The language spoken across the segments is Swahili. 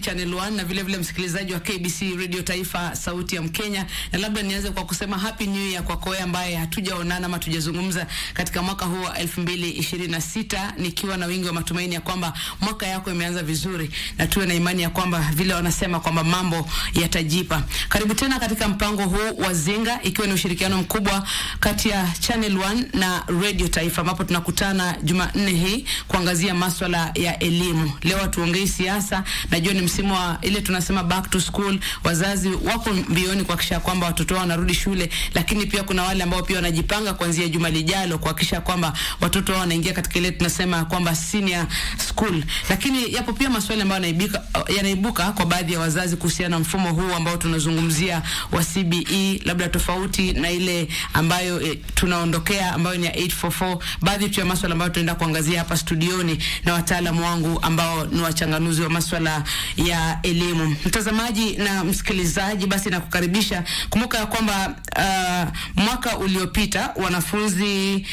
Channel 1 na vile vile msikilizaji wa KBC Radio Taifa sauti ya Mkenya. Na labda nianze kwa kusema happy new year kwa koe ambaye hatujaonana ama tujazungumza katika mwaka huu wa 2026, nikiwa na wingi wa matumaini ya kwamba mwaka yako imeanza vizuri na tuwe na imani ya kwamba vile wanasema kwamba mambo yatajipa. Karibu tena katika mpango huu wa Zinga, ikiwa ni ushirikiano mkubwa kati ya Channel 1 na Radio Taifa, ambapo tunakutana Jumanne hii kuangazia masuala ya elimu. Leo tuongee siasa. Najua ni msimu wa ile tunasema back to school. Wazazi wako mbioni kuhakikisha kwamba watoto wao wanarudi shule, lakini pia kuna wale ambao pia wanajipanga kuanzia juma lijalo kuhakikisha kwamba watoto wao wanaingia katika ile tunasema kwamba senior school. Lakini yapo pia maswali ambayo yanaibuka kwa baadhi ya wazazi kuhusiana na mfumo huu ambao tunazungumzia wa CBE, labda tofauti na ile ambayo tunaondokea ambayo ni ya 844. Baadhi tu ya maswali ambayo tunaenda kuangazia hapa studioni na wataalamu wangu ambao ni wachanganuzi wa masuala ya elimu. Mtazamaji na msikilizaji, basi nakukaribisha. Kumbuka ya kwamba mwaka uliopita wanafunzi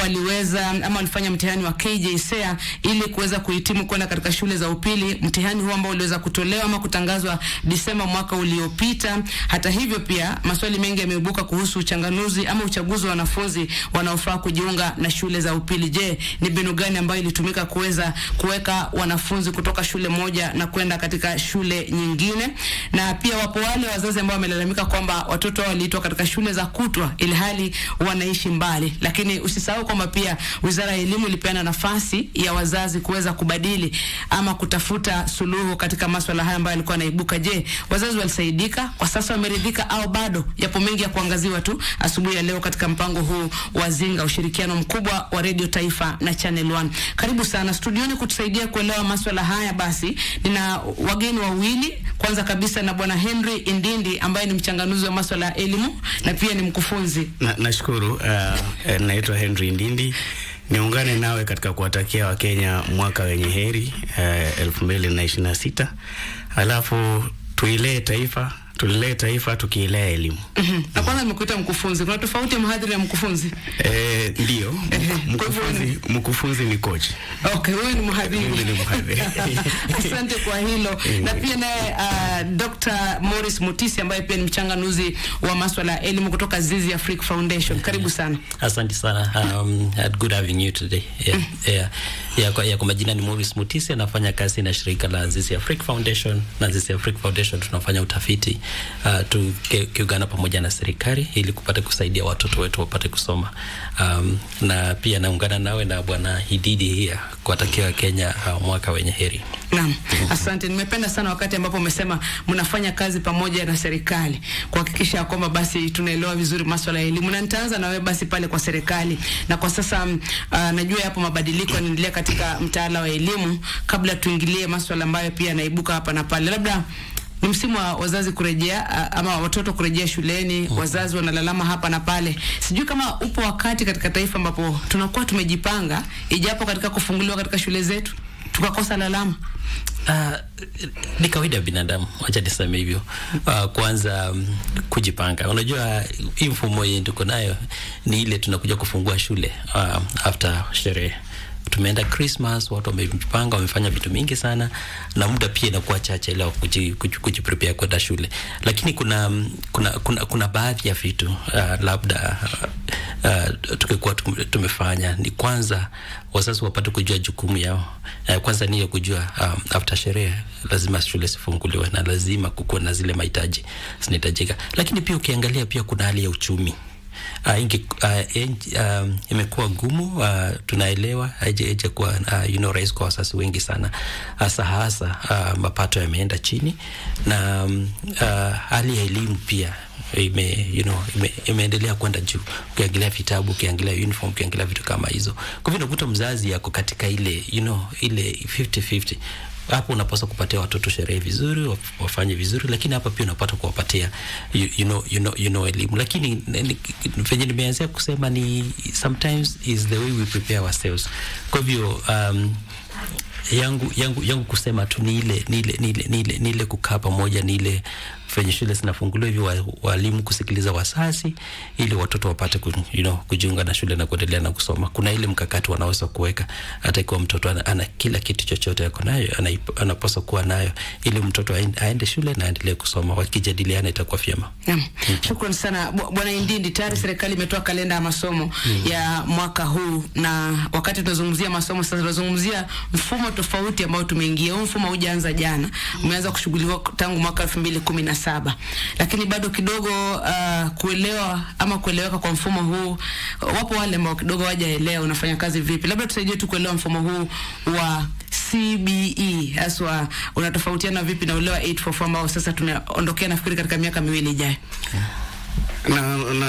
waliweza ama walifanya mtihani wa KJSEA ili kuweza kuhitimu kwenda katika shule za upili. Mtihani huu ambao uliweza kutolewa ama kutangazwa Disemba mwaka uliopita. Hata hivyo pia maswali mengi yameibuka kuhusu uchanganuzi ama uchaguzi wa wanafunzi wanaofaa kujiunga na shule za upili. Je, ni mbinu gani ambayo ilitumika kuweza kuweka wanafunzi kutoka shule moja na kwenda katika shule nyingine? Na pia wapo wale wazazi ambao wamelalamika kwamba watoto wao waliitwa katika shule za kutwa ili hali wanaishi mbali. Lakini usisahau kwamba pia Wizara ya Elimu ilipeana nafasi ya wazazi kuweza kubadili ama kutafuta suluhu katika masuala haya ambayo yalikuwa yanaibuka. Je, wazazi walisaidika? Kwa sasa wameridhika au bado? Yapo mengi ya kuangaziwa tu asubuhi ya leo katika mpango huu wa Zinga, ushirikiano mkubwa wa Radio Taifa na Channel 1. Karibu sana studioni kutusaidia kuelewa masuala haya. Basi nina wageni wawili. Kwanza kabisa na Bwana Henry Indindi ambaye ni mchanganuzi wa masuala ya elimu na pia ni mkufunzi. Nashukuru. Naitwa Henry Indindi. Niungane nawe katika kuwatakia Wakenya mwaka wenye heri 2026. Alafu tuilee taifa tukiilea elimu. Na kwanza nimekuita mkufunzi. Kuna tofauti ya mhadhiri na mkufunzi? Ndio. Mkufunzi ni coach. Okay, wewe ni mhadhiri. Mimi ni mhadhiri. Asante kwa hilo. Na pia naye Dr. Morris Mutisi ambaye pia ni mchanganuzi wa masuala ya elimu kutoka Zizi Africa Foundation. Karibu sana. Asante sana. Good having you today. Kwa majina ni Morris Mutisi, anafanya kazi na shirika la Zizi Africa Foundation. Na Zizi Africa Foundation tunafanya utafiti tukiungana pamoja na serikali ili kupata kusaidia watoto wetu wapate kusoma. Na pia naungana nawe na Bwana Hididi hia kuwatakia Kenya mwaka wenye heri. Naam, asante. Nimependa sana wakati ambapo umesema mnafanya kazi pamoja na serikali kuhakikisha kwamba basi tunaelewa vizuri masuala ya elimu. Na nitaanza na wewe basi pale kwa serikali. Na kwa sasa najua yapo mabadiliko yanaendelea katika mtaala wa elimu. Kabla tuingilie masuala ambayo pia yanaibuka hapa na pale, labda ni msimu wa wazazi kurejea ama watoto kurejea shuleni. Wazazi wanalalama hapa na pale. Sijui kama upo wakati katika taifa ambapo tunakuwa tumejipanga, ijapo katika kufunguliwa katika shule zetu tukakosa lalama. Ni kawaida ya binadamu, acha niseme hivyo. Kwanza kujipanga. Unajua hii mfumo yetu tuko nayo ni ile tunakuja kufungua shule after sherehe. Tumeenda Christmas, watu wamejipanga, wamefanya vitu mingi sana na muda pia inakuwa chache leo kujiprepare kwenda shule. Lakini kuna baadhi ya vitu labda tukikuwa tumefanya ni kwanza wazazi wapate kujua jukumu yao. Kwanza ni kujua after sherehe lazima shule sifunguliwe na lazima kukuwa na zile mahitaji zinahitajika. Lakini pia ukiangalia pia kuna hali ya uchumi. Imekuwa ngumu, tunaelewa haija kuwa rahisi kwa wazazi wengi sana, hasa mapato yameenda chini na hali ya elimu pia imeendelea kwenda juu. Ukiangalia vitabu, ukiangalia uniform, ukiangalia vitu kama hizo. Kwa hivyo unakuta mzazi yako katika ile ile 50-50. Hapo unapaswa kupatia watoto sherehe vizuri, wafanye vizuri, lakini hapa pia unapata kuwapatia elimu. Lakini venye nimeanza kusema ni sometimes is the way we prepare ourselves. Kwa hivyo yangu kusema tu ni ile kukaa pamoja, ni ile venye shule zinafunguliwa hivi, walimu kusikiliza wazazi ili watoto wapate kujiunga na shule na kuendelea na kusoma. Kuna ile mkakati wanaweza kuweka, hata ikiwa mtoto ana kila kitu chochote yako nayo, anapaswa kuwa nayo, ili mtoto aende shule na aendelee kusoma. Wakijadiliana itakuwa vyema. Shukrani sana Bwana Indindi. Tayari serikali imetoa kalenda ya masomo ya mwaka huu, na wakati tunazungumzia masomo sasa tunazungumzia mfumo tofauti ambao tumeingia. Huu mfumo hujaanza jana, umeanza kushughuliwa tangu mwaka 2017, lakini bado kidogo kueleweka kwa mfumo huu. Wapo wale ambao kidogo hawajaelewa unafanya kazi vipi. Labda tusaidie tu kuelewa mfumo huu wa CBE haswa unatofautiana vipi na ule wa 844 ambao sasa tunaondokea nafikiri katika miaka miwili ijayo.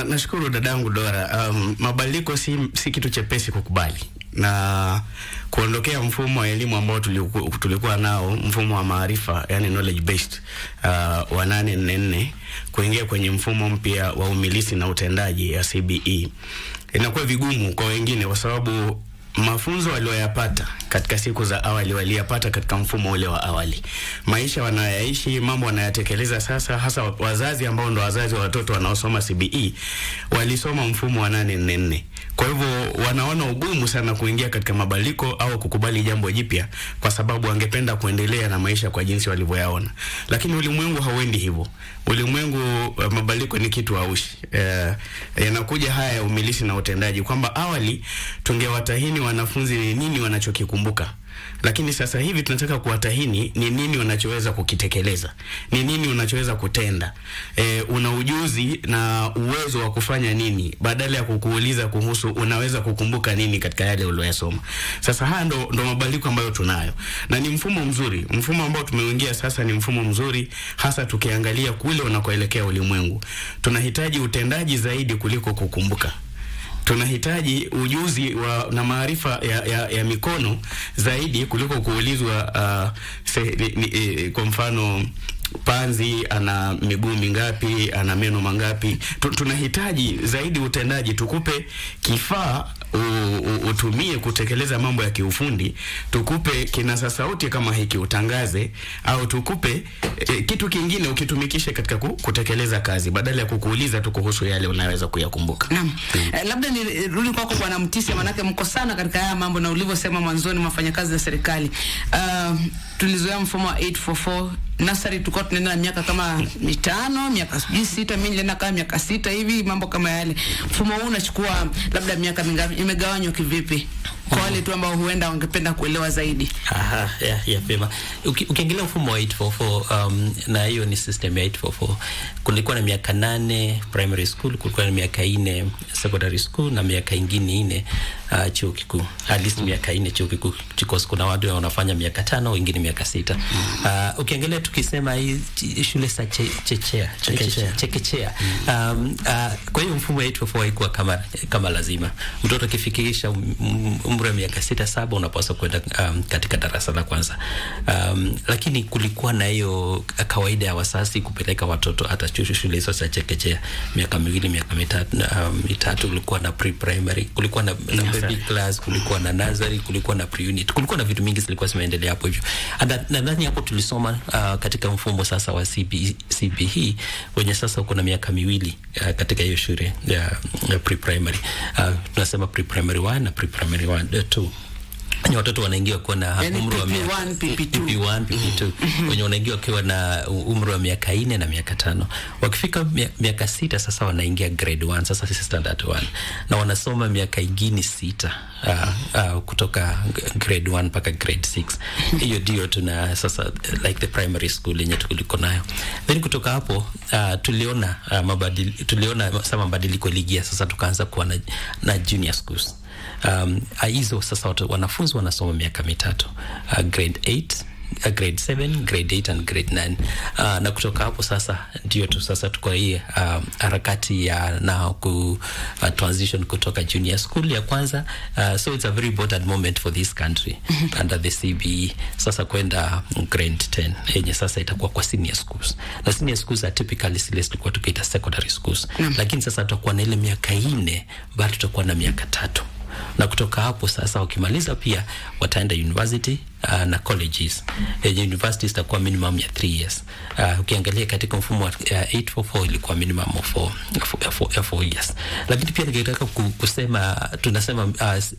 Nashukuru dadangu Dora. Mabadiliko si kitu chepesi kukubali, na kuondokea mfumo wa elimu ambao tulikuwa nao, mfumo wa maarifa, yani knowledge based wa 844, kuingia kwenye mfumo mpya wa umilisi na utendaji ya CBE inakuwa vigumu kwa wengine, kwa sababu mafunzo walioyapata katika siku za awali waliyapata katika mfumo ule wa awali. Maisha wanayaishi, mambo wanayatekeleza sasa, hasa wazazi ambao ndo wazazi wa watoto wanaosoma CBE walisoma mfumo wa 844. Kwa hivyo wanaona ugumu sana kuingia katika mabadiliko au kukubali jambo jipya, kwa sababu wangependa kuendelea na maisha kwa jinsi walivyoyaona. Lakini ulimwengu hauendi hivyo. Ulimwengu mabadiliko ni kitu haushi. Yanakuja haya ya umilisi na utendaji, kwamba awali tungewatahini wanafunzi ni nini wanachokikumbuka, lakini sasa hivi tunataka kuwatahini ni nini wanachoweza kukitekeleza, ni nini unachoweza kutenda, una ujuzi na uwezo wa kufanya nini, badala ya kukuuliza kuhusu unaweza kukumbuka nini katika yale uliyosoma. Sasa haya ndo mabadiliko ambayo tunayo, na ni mfumo mzuri. Mfumo ambao tumeingia sasa ni mfumo mzuri, hasa tukiangalia kule unakoelekea ulimwengu. Tunahitaji utendaji zaidi kuliko kukumbuka. Tunahitaji ujuzi na maarifa ya mikono zaidi kuliko kuulizwa kwa mfano panzi ana miguu mingapi, ana meno mangapi. Tunahitaji zaidi utendaji. Tukupe kifaa utumie kutekeleza mambo ya kiufundi, tukupe kinasa sauti kama hiki utangaze, au tukupe kitu kingine ukitumikishe katika kutekeleza kazi, badala ya kukuuliza tu kuhusu yale unaweza kuyakumbuka. Naam. Labda nirudi kwako Bwana Mtisia, manake mko sana katika haya mambo, na ulivyosema mwanzoni mafanya kazi za serikali. Tulizoea mfumo wa 844 nasari, tulikuwa tunaenda na miaka kama 5, miaka 6, mimi nilienda kama miaka 6 hivi, mambo kama yale. Mfumo huu unachukua labda miaka mingapi? Imegawanywa kivipi kwa wale tu ambao huenda wangependa kuelewa zaidi? Pema. Ukiangalia mfumo wa 844, na hiyo ni system ya 844, kulikuwa na miaka 8 primary school, kulikuwa na miaka 4 secondary school, na miaka ingine 4 chuo kikuu. At least miaka 4 chuo kikuu, because kuna watu wanafanya miaka 5, wengine miaka 6. Ukiangalia tukisema hii shule za chekechea. Kwa hiyo mfumo wa 844 haikuwa kama lazima. Mtoto akifikisha umri wa miaka 6-7 unapaswa kwenda katika darasa la kwanza. Lakini kulikuwa na hiyo kawaida ya wazazi kupeleka watoto hata shule hizo za chekechea, miaka 2, miaka 3, kulikuwa na pre-primary, kulikuwa na baby class, kulikuwa na nursery, kulikuwa na pre-unit, kulikuwa na vitu mingi zilikuwa zimeendelea hapo hivyo. Nadhani hapo tulisoma katika mfumo sasa wa CBE wenye sasa uko na miaka 2 katika hiyo shule ya pre-primary. Tunasema pre-primary 1 na pre-primary 2. Ni watoto wanaingia kwa na umri wa PP1, PP2. Wenye wanaingia wakiwa na umri wa miaka 4 na miaka 5. Wakifika miaka 6 sasa wanaingia grade 1, sasa si standard 1. Na wanasoma miaka ingine 6 kutoka grade 1 mpaka grade 6. Hiyo ndio tuna sasa like the primary school yenye tuliko nayo. Then kutoka hapo tuliona mabadiliko ligia, sasa tukaanza kuwa na junior schools. Hizo sasa wanafunzi wanasoma miaka 3, grade 8, grade 7, grade 8 and grade 9. Na kutoka hapo sasa ndio tu sasa tuko hii harakati ya na transition kutoka junior school ya kwanza. So it's a very important moment for this country under the CBE, sasa kwenda grade 10 yenye sasa itakuwa kwa senior schools. Na senior schools are typically zile tulikuwa tukiita secondary schools. Lakini sasa tutakuwa na ile miaka 4, bado tutakuwa na miaka 3. na kutoka hapo sasa wakimaliza pia wataenda university na colleges. Universities itakuwa minimum ya 3 years. Ukiangalia katika mfumo wa 844 ilikuwa minimum of 4 years. Lakini pia ningetaka kusema, tunasema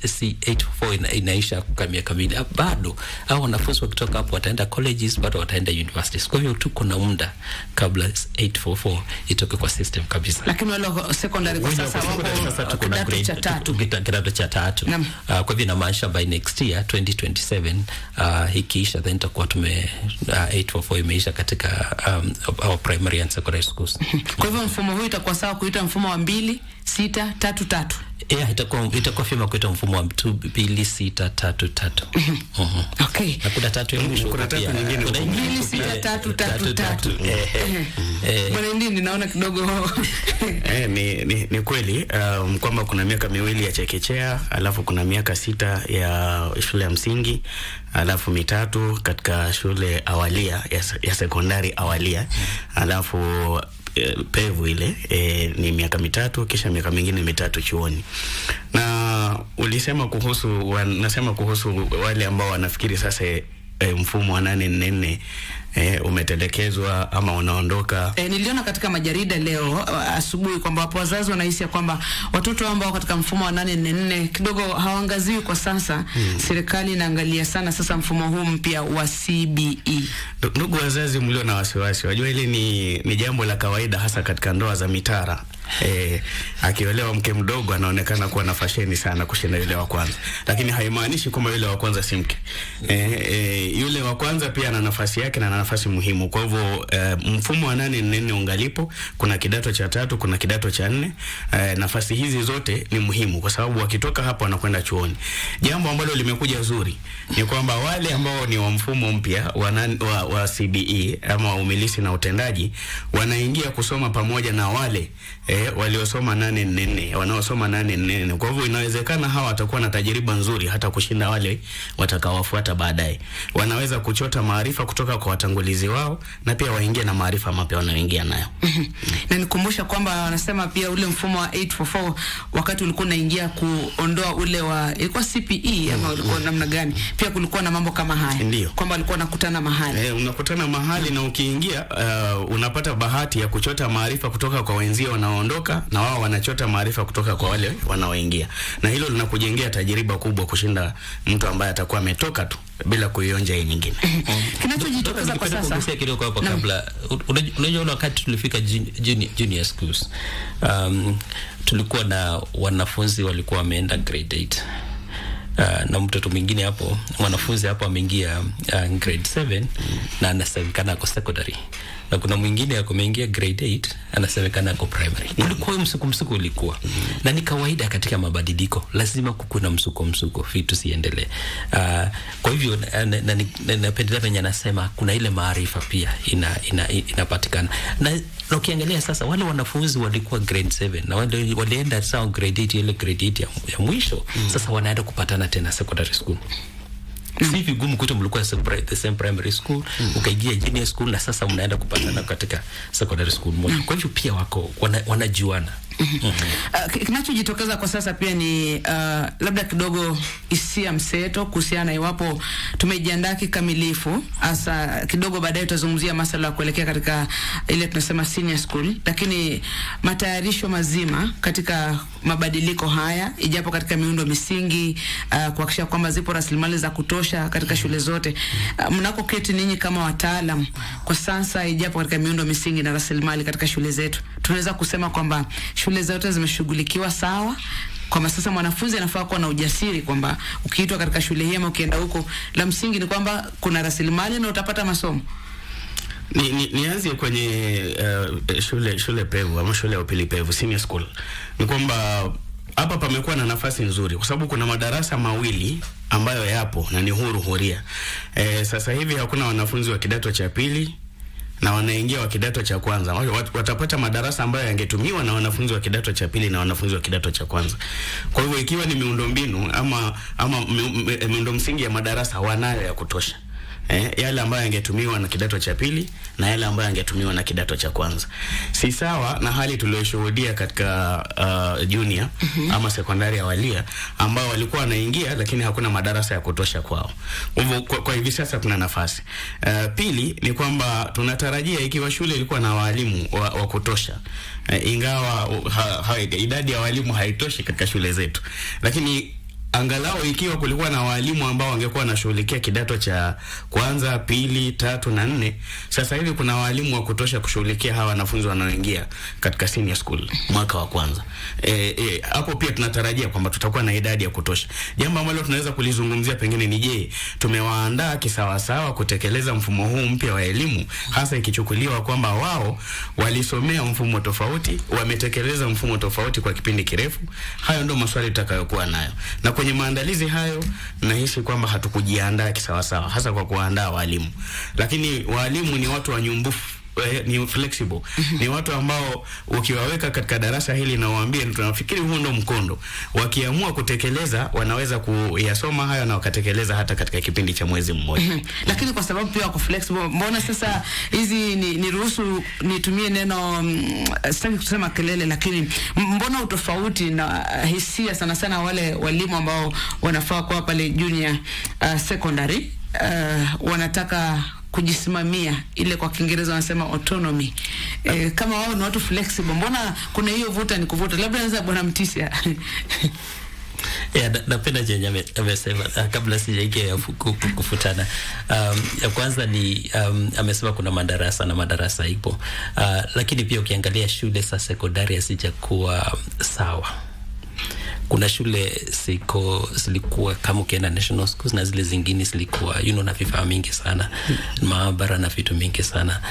si 844 inaisha kwa miaka miwili. Bado hao wanafunzi wakitoka hapo wataenda colleges, bado wataenda universities. Kwa hiyo tuko na muda kabla 844 itoke kwa system kabisa. Lakini wale secondary kwa sasa wako kidato cha 3. Kidato cha 3. Kwa hivyo inamaanisha by next year 2027 ikiisha then tutakuwa 844 imeisha katika our primary and secondary schools. Kwa hivyo mfumo huu itakuwa sawa kuita mfumo wa 2-6-3-3. Itakuwa vyema kuita mfumo wa 2-6-3-3. Okay. Na kuna tatu ya mwisho. Kuna tatu nyingine. 2-6-3-3-3. Bwana nini naona kidogo ni kweli kwamba kuna miaka miwili ya chekechea, alafu kuna miaka 6 ya shule ya msingi, alafu 3 katika shule awalia ya sekondari awalia, alafu pevu ile ni miaka 3, kisha miaka mingine 3 chuoni. Na ulisema nasema kuhusu wale ambao wanafikiri sasa mfumo wa 844 umetelekezwa ama unaondoka. Niliona katika majarida leo asubuhi kwamba wapo wazazi wanahisi kwamba watoto ambao katika mfumo wa 844 kidogo hawaangaziwi kwa sasa. Serikali inaangalia sana sasa mfumo huu mpya wa CBE. Ndugu wazazi mlio na wasiwasi, wajua hili ni jambo la kawaida hasa katika ndoa za mitara. Akiolewa mke mdogo anaonekana kuwa na fasheni sana kushinda yule wa kwanza, lakini haimaanishi kwamba yule wa kwanza si mke. Yule wa kwanza pia ana nafasi yake na ana nafasi muhimu. Kwa hivyo mfumo wa 844 ungalipo, kuna kidato cha 3, kuna kidato cha 4. Nafasi hizi zote ni muhimu kwa sababu wakitoka hapo wanakwenda chuoni. Jambo ambalo limekuja zuri ni kwamba wale ambao ni wa mfumo mpya wa CBE ama wa umilisi na utendaji wanaingia kusoma pamoja na wale waliosoma 844, wanaosoma 844. Kwa hivyo inawezekana hawa watakuwa na tajiriba nzuri hata kushinda wale watakaowafuata baadaye. Wanaweza kuchota maarifa kutoka kwa watangulizi wao na pia waingie na maarifa mapya wanaoingia nayo. Na nikumbusha kwamba wanasema pia ule mfumo wa 844 wakati ulikuwa unaingia kuondoa ule wa ilikuwa CPE ama ulikuwa namna gani, pia kulikuwa na mambo kama haya kwamba walikuwa nakutana mahali. Unakutana mahali na ukiingia unapata bahati ya kuchota maarifa kutoka kwa wenzio wanaoondoka na wao wanachota maarifa kutoka kwa wale wanaoingia, na hilo linakujengea tajiriba kubwa kushinda mtu ambaye atakuwa ametoka tu bila kuionja hii nyingine. Kinachojitokeza kwa sasa kugusia kidogo hapo kabla, unajua wakati tulifika junior schools, tulikuwa na wanafunzi walikuwa wameenda grade 8. Na mtoto mwingine hapo, mwanafunzi hapo ameingia grade 7 na anasemekana kwa secondary, na kuna mwingine ameingia grade 8 anasemekana kwa primary. Kulikuwa msuko ulikuwa, na ni kawaida katika mabadiliko, lazima kukuwe na msuko vitu siendelee. Kwa hivyo napendelea venye anasema kuna ile maarifa pia inapatikana. Na ukiangalia sasa wale wanafunzi walikuwa grade 7 na walienda sawa grade 8, ile grade 8 ya mwisho, sasa wanaenda kupatana tena secondary school. Si vigumu kuto mlikuwa the same primary school, ukaingia junior school na sasa mnaenda kupatana katika secondary school moja. Kwa hivyo pia wako wanajuana. Kinachojitokeza kwa sasa pia ni labda kidogo hisia mseto kuhusiana iwapo tumejiandaa kikamilifu. Hasa kidogo baadaye tutazungumzia masuala ya kuelekea katika ile tunasema senior school, lakini matayarisho mazima katika mabadiliko haya, ijapo katika miundo misingi, kuhakikisha kwamba zipo rasilimali za kutosha katika shule zote. Mnakoketi ninyi kama wataalam kwa sasa, ijapo katika miundo misingi na rasilimali katika shule zetu, tunaweza kusema kwamba shule zote zimeshughulikiwa sawa, kwamba sasa mwanafunzi anafaa kuwa na ujasiri kwamba ukiitwa katika shule hii ama ukienda huko, la msingi ni kwamba kuna rasilimali na utapata masomo. Nianze kwenye shule pevu ama shule ya upili pevu, senior school. Ni kwamba hapa pamekuwa na nafasi nzuri kwa sababu kuna madarasa mawili ambayo yapo na ni huria. Sasa hivi hakuna wanafunzi wa kidato cha pili na wanaingia wa kidato cha kwanza. Watapata madarasa ambayo yangetumiwa na wanafunzi wa kidato cha pili na wanafunzi wa kidato cha kwanza. Kwa hivyo ikiwa ni miundombinu ama miundo msingi ya madarasa wanayo ya kutosha. yale ambayo yangetumiwa na kidato cha pili na yale ambayo yangetumiwa na kidato cha kwanza. Si sawa na hali tuliyoshuhudia katika junior ama sekondari ya Walia ambao walikuwa wanaingia lakini hakuna madarasa ya kutosha kwao. Kwa hivi sasa tuna nafasi. Pili ni kwamba tunatarajia ikiwa shule ilikuwa na walimu wa kutosha, ingawa idadi ya walimu haitoshi katika shule zetu, lakini angalau ikiwa kulikuwa na walimu ambao wangekuwa wanashughulikia kidato cha kwanza, pili, tatu na 4, sasa hivi kuna walimu wa kutosha kushughulikia hawa wanafunzi wanaoingia katika senior school mwaka wa kwanza. Hapo pia tunatarajia kwamba tutakuwa na idadi ya kutosha. Jambo ambalo tunaweza kulizungumzia pengine ni je, tumewaandaa kisawasawa kutekeleza mfumo huu mpya wa elimu, hasa ikichukuliwa kwamba wao walisomea mfumo tofauti, wametekeleza mfumo tofauti kwa kipindi kirefu. Hayo ndio maswali tutakayokuwa nayo. Na kwenye maandalizi hayo nahisi kwamba hatukujiandaa kisawasawa, hasa kwa kuandaa walimu. Lakini walimu ni watu wanyumbufu, ni flexible. Ni watu ambao ukiwaweka katika darasa hili na uwaambie tunafikiri huu ndo mkondo, wakiamua kutekeleza wanaweza kuyasoma hayo na wakatekeleza hata katika kipindi cha mwezi mmoja. Lakini kwa sababu pia wako flexible, mbona sasa hizi ni ruhusu nitumie neno sitaki kusema kelele, lakini mbona utofauti na hisia sana sana wale walimu ambao wanafaa kwa pale junior secondary wanataka kujisimamia, ile kwa Kiingereza wanasema autonomy. Kama wao ni watu flexible, mbona kuna hiyo vuta ni kuvuta? Labda anaweza Bwana Mtisia. Napenda chenye amesema kabla sijaingia kufutana. Ya kwanza ni amesema kuna madarasa na madarasa ipo. Lakini pia ukiangalia shule za sekondari hazijakuwa sawa. Kuna shule zilikuwa kama ukienda national schools na zile zingine zilikuwa na vifaa mingi sana, maabara na vitu mingi sana.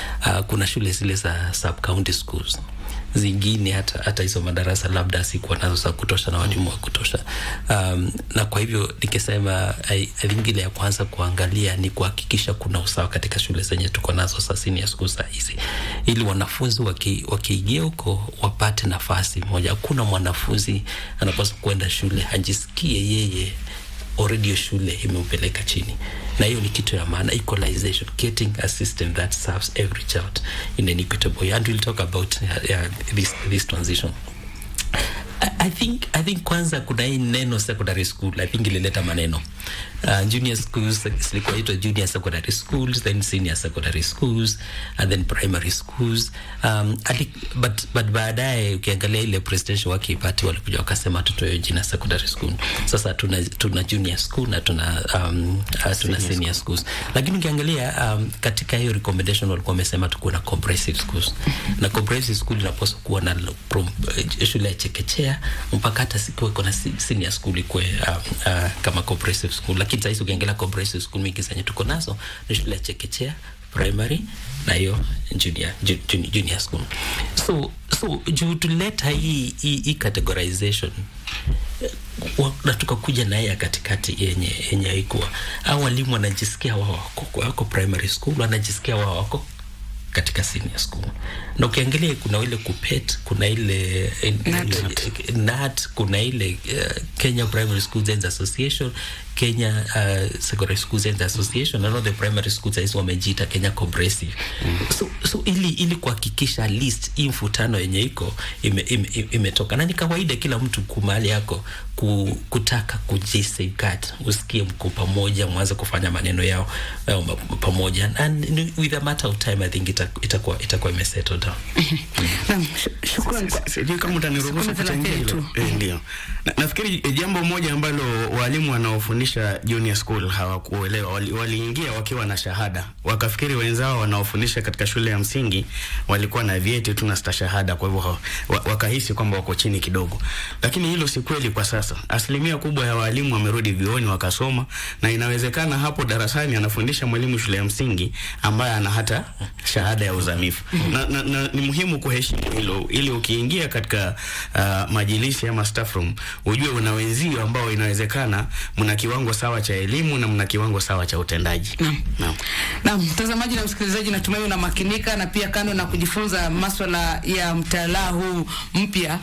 Kuna shule zile za sub county schools zingine hata hizo madarasa labda sikuwa nazo za kutosha na walimu wa kutosha. Na kwa hivyo nikisema ile ya kwanza kuangalia ni kuhakikisha kuna usawa katika shule zenye tuko nazo za senior schools hizi, ili wanafunzi wakiingia huko wapate nafasi moja. Kuna mwanafunzi anapaswa kwenda shule ajisikie yeye already shule imempeleka chini, na hiyo ni kitu ya maana. Equalization, getting a system that serves every child in an equitable way, and we'll talk about this transition. I think kwanza kuna hii neno secondary school, I think ilileta maneno. Junior schools zilikuwa itwa junior secondary schools, then senior secondary schools, and then primary schools. But baadaye ukiangalia ile presidential wakipati walikuja wakasema tutoe junior secondary school. Sasa tuna junior school na tuna senior schools. Lakini ukiangalia katika hiyo recommendation walikuwa wamesema tukuwe na comprehensive schools. Na comprehensive school inapaswa kuwa na shule ya chekechea mpaka hata siku kuna senior school ikuwe kama comprehensive school. Lakini sasa ukiangalia comprehensive school mingi zenye tuko nazo ni shule ya chekechea, primary na hiyo junior school. So juu tuleta hii categorization na tukakuja na ya katikati yenye haikuwa, au walimu wanajisikia wako primary school, wanajisikia wako katika senior school. Na ukiangalia kuna ile KUPPET, kuna ile NAT, kuna ile Kenya Primary Schools and Association, Kenya Secondary Schools and Association, and all the primary schools hizo wamejiita Kenya Comprehensive. So ili kuhakikisha at least hii mfutano yenye iko imetoka. Na ni kawaida kila mtu kumali yako kutaka kujisafeguard, usikie mko pamoja, mwanze kufanya maneno yao pamoja, and with a matter of time I think itakuwa imesettle down. Shukrani. Sijui kama utaniruhusu kuchangia hilo. Ndio. Nafikiri jambo moja ambalo walimu wanaofundisha junior school hawakuelewa, waliingia wakiwa na shahada, wakafikiri wenzao wanaofundisha katika shule ya msingi walikuwa na vyeti tu na stashahada, kwa hivyo wakahisi kwamba wako chini kidogo. Lakini hilo si kweli kwa sasa. Asilimia kubwa ya walimu wamerudi vioni wakasoma, na inawezekana hapo darasani anafundisha mwalimu shule ya msingi ambaye ana hata shahada ya uzamifu. Na ni muhimu kuheshimu hilo, ili ukiingia katika majilisi ama staff room ujue una wenzio ambao inawezekana mnakiwa kiwango sawa cha elimu na mna kiwango sawa cha utendaji. Naam, mtazamaji na msikilizaji, natumai unamakinika, na pia kando na kujifunza masuala ya mtaala huu mpya,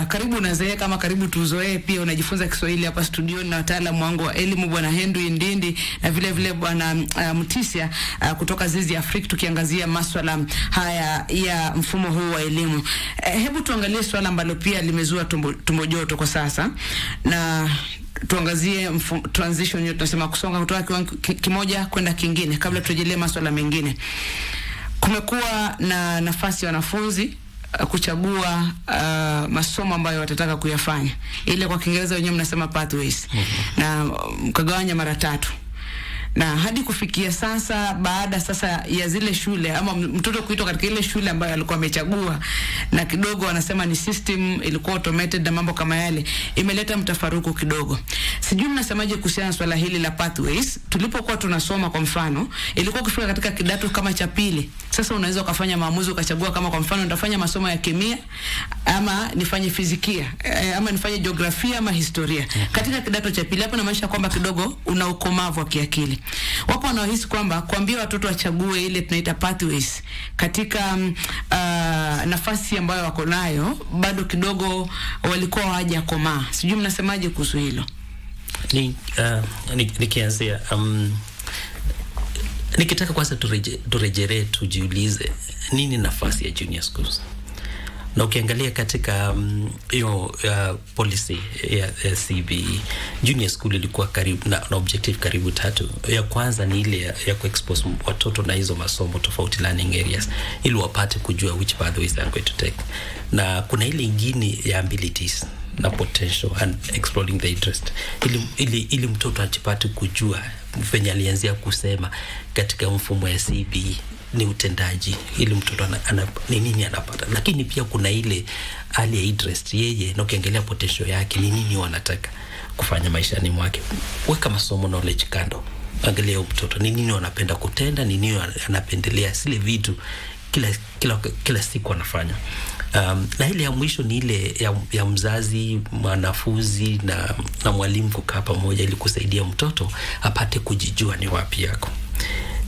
karibu unazoea kama karibu tuzoee, pia unajifunza Kiswahili hapa studio na wataalamu wangu wa elimu Bwana Henry Ndindi na vile vile Bwana Mutisia kutoka Zizi Afrika, tukiangazia masuala haya ya mfumo huu wa elimu. Hebu tuangalie swala ambalo pia limezua tumbo joto kwa sasa, na tuangazie transition hiyo, tunasema kusonga kutoka kiwango kimoja kwenda kingine. Kabla turejelee masuala mengine, kumekuwa na nafasi ya wanafunzi kuchagua masomo ambayo watataka kuyafanya, ile kwa Kiingereza wenyewe mnasema pathways, na mkagawanya mara 3. Na hadi kufikia sasa, baada sasa ya zile shule ama mtoto kuitwa katika ile shule ambayo alikuwa amechagua, na kidogo wanasema ni system ilikuwa automated na mambo kama yale, imeleta mtafaruku kidogo. Sijui mnasemaje kuhusiana na swala hili la pathways. Tulipokuwa tunasoma, kwa mfano, ilikuwa kufika katika kidato kama cha pili, sasa unaweza ukafanya maamuzi ukachagua, kama kwa mfano nitafanya masomo ya kemia ama nifanye fizikia ama nifanye jiografia ama historia katika kidato cha pili. Hapo inamaanisha kwamba kidogo una ukomavu wa kiakili. Wapo wanaohisi kwamba kuambia watoto wachague ile tunaita pathways katika nafasi ambayo wako nayo, bado kidogo walikuwa hawajakomaa. Sijui mnasemaje kuhusu hilo? Nikianzia nikitaka kwanza turejelee tujiulize nini nafasi ya junior schools. Na ukiangalia katika hiyo policy ya CBE, junior school ilikuwa karibu na objective karibu 3. Ya kwanza ni ile ya kuexpose watoto na hizo masomo tofauti, learning areas, ili wapate kujua which pathways they are going to take. Na kuna ile ingine ya abilities na potential and exploring the interest, ili mtoto ajipate kujua venye alianzia kusema katika mfumo ya CBE ni utendaji, ili mtoto ni nini anapata. Lakini pia kuna ile hali ya interest yeye, na ukiangalia potential yake ni nini wanataka kufanya maishani mwake. Weka masomo knowledge kando, angalia mtoto ni nini anapenda kutenda, ni nini anapendelea, sile vitu kila siku anafanya. Na ile ya mwisho ni ile ya mzazi, mwanafunzi na mwalimu kukaa pamoja ili kusaidia mtoto apate kujijua ni wapi yako.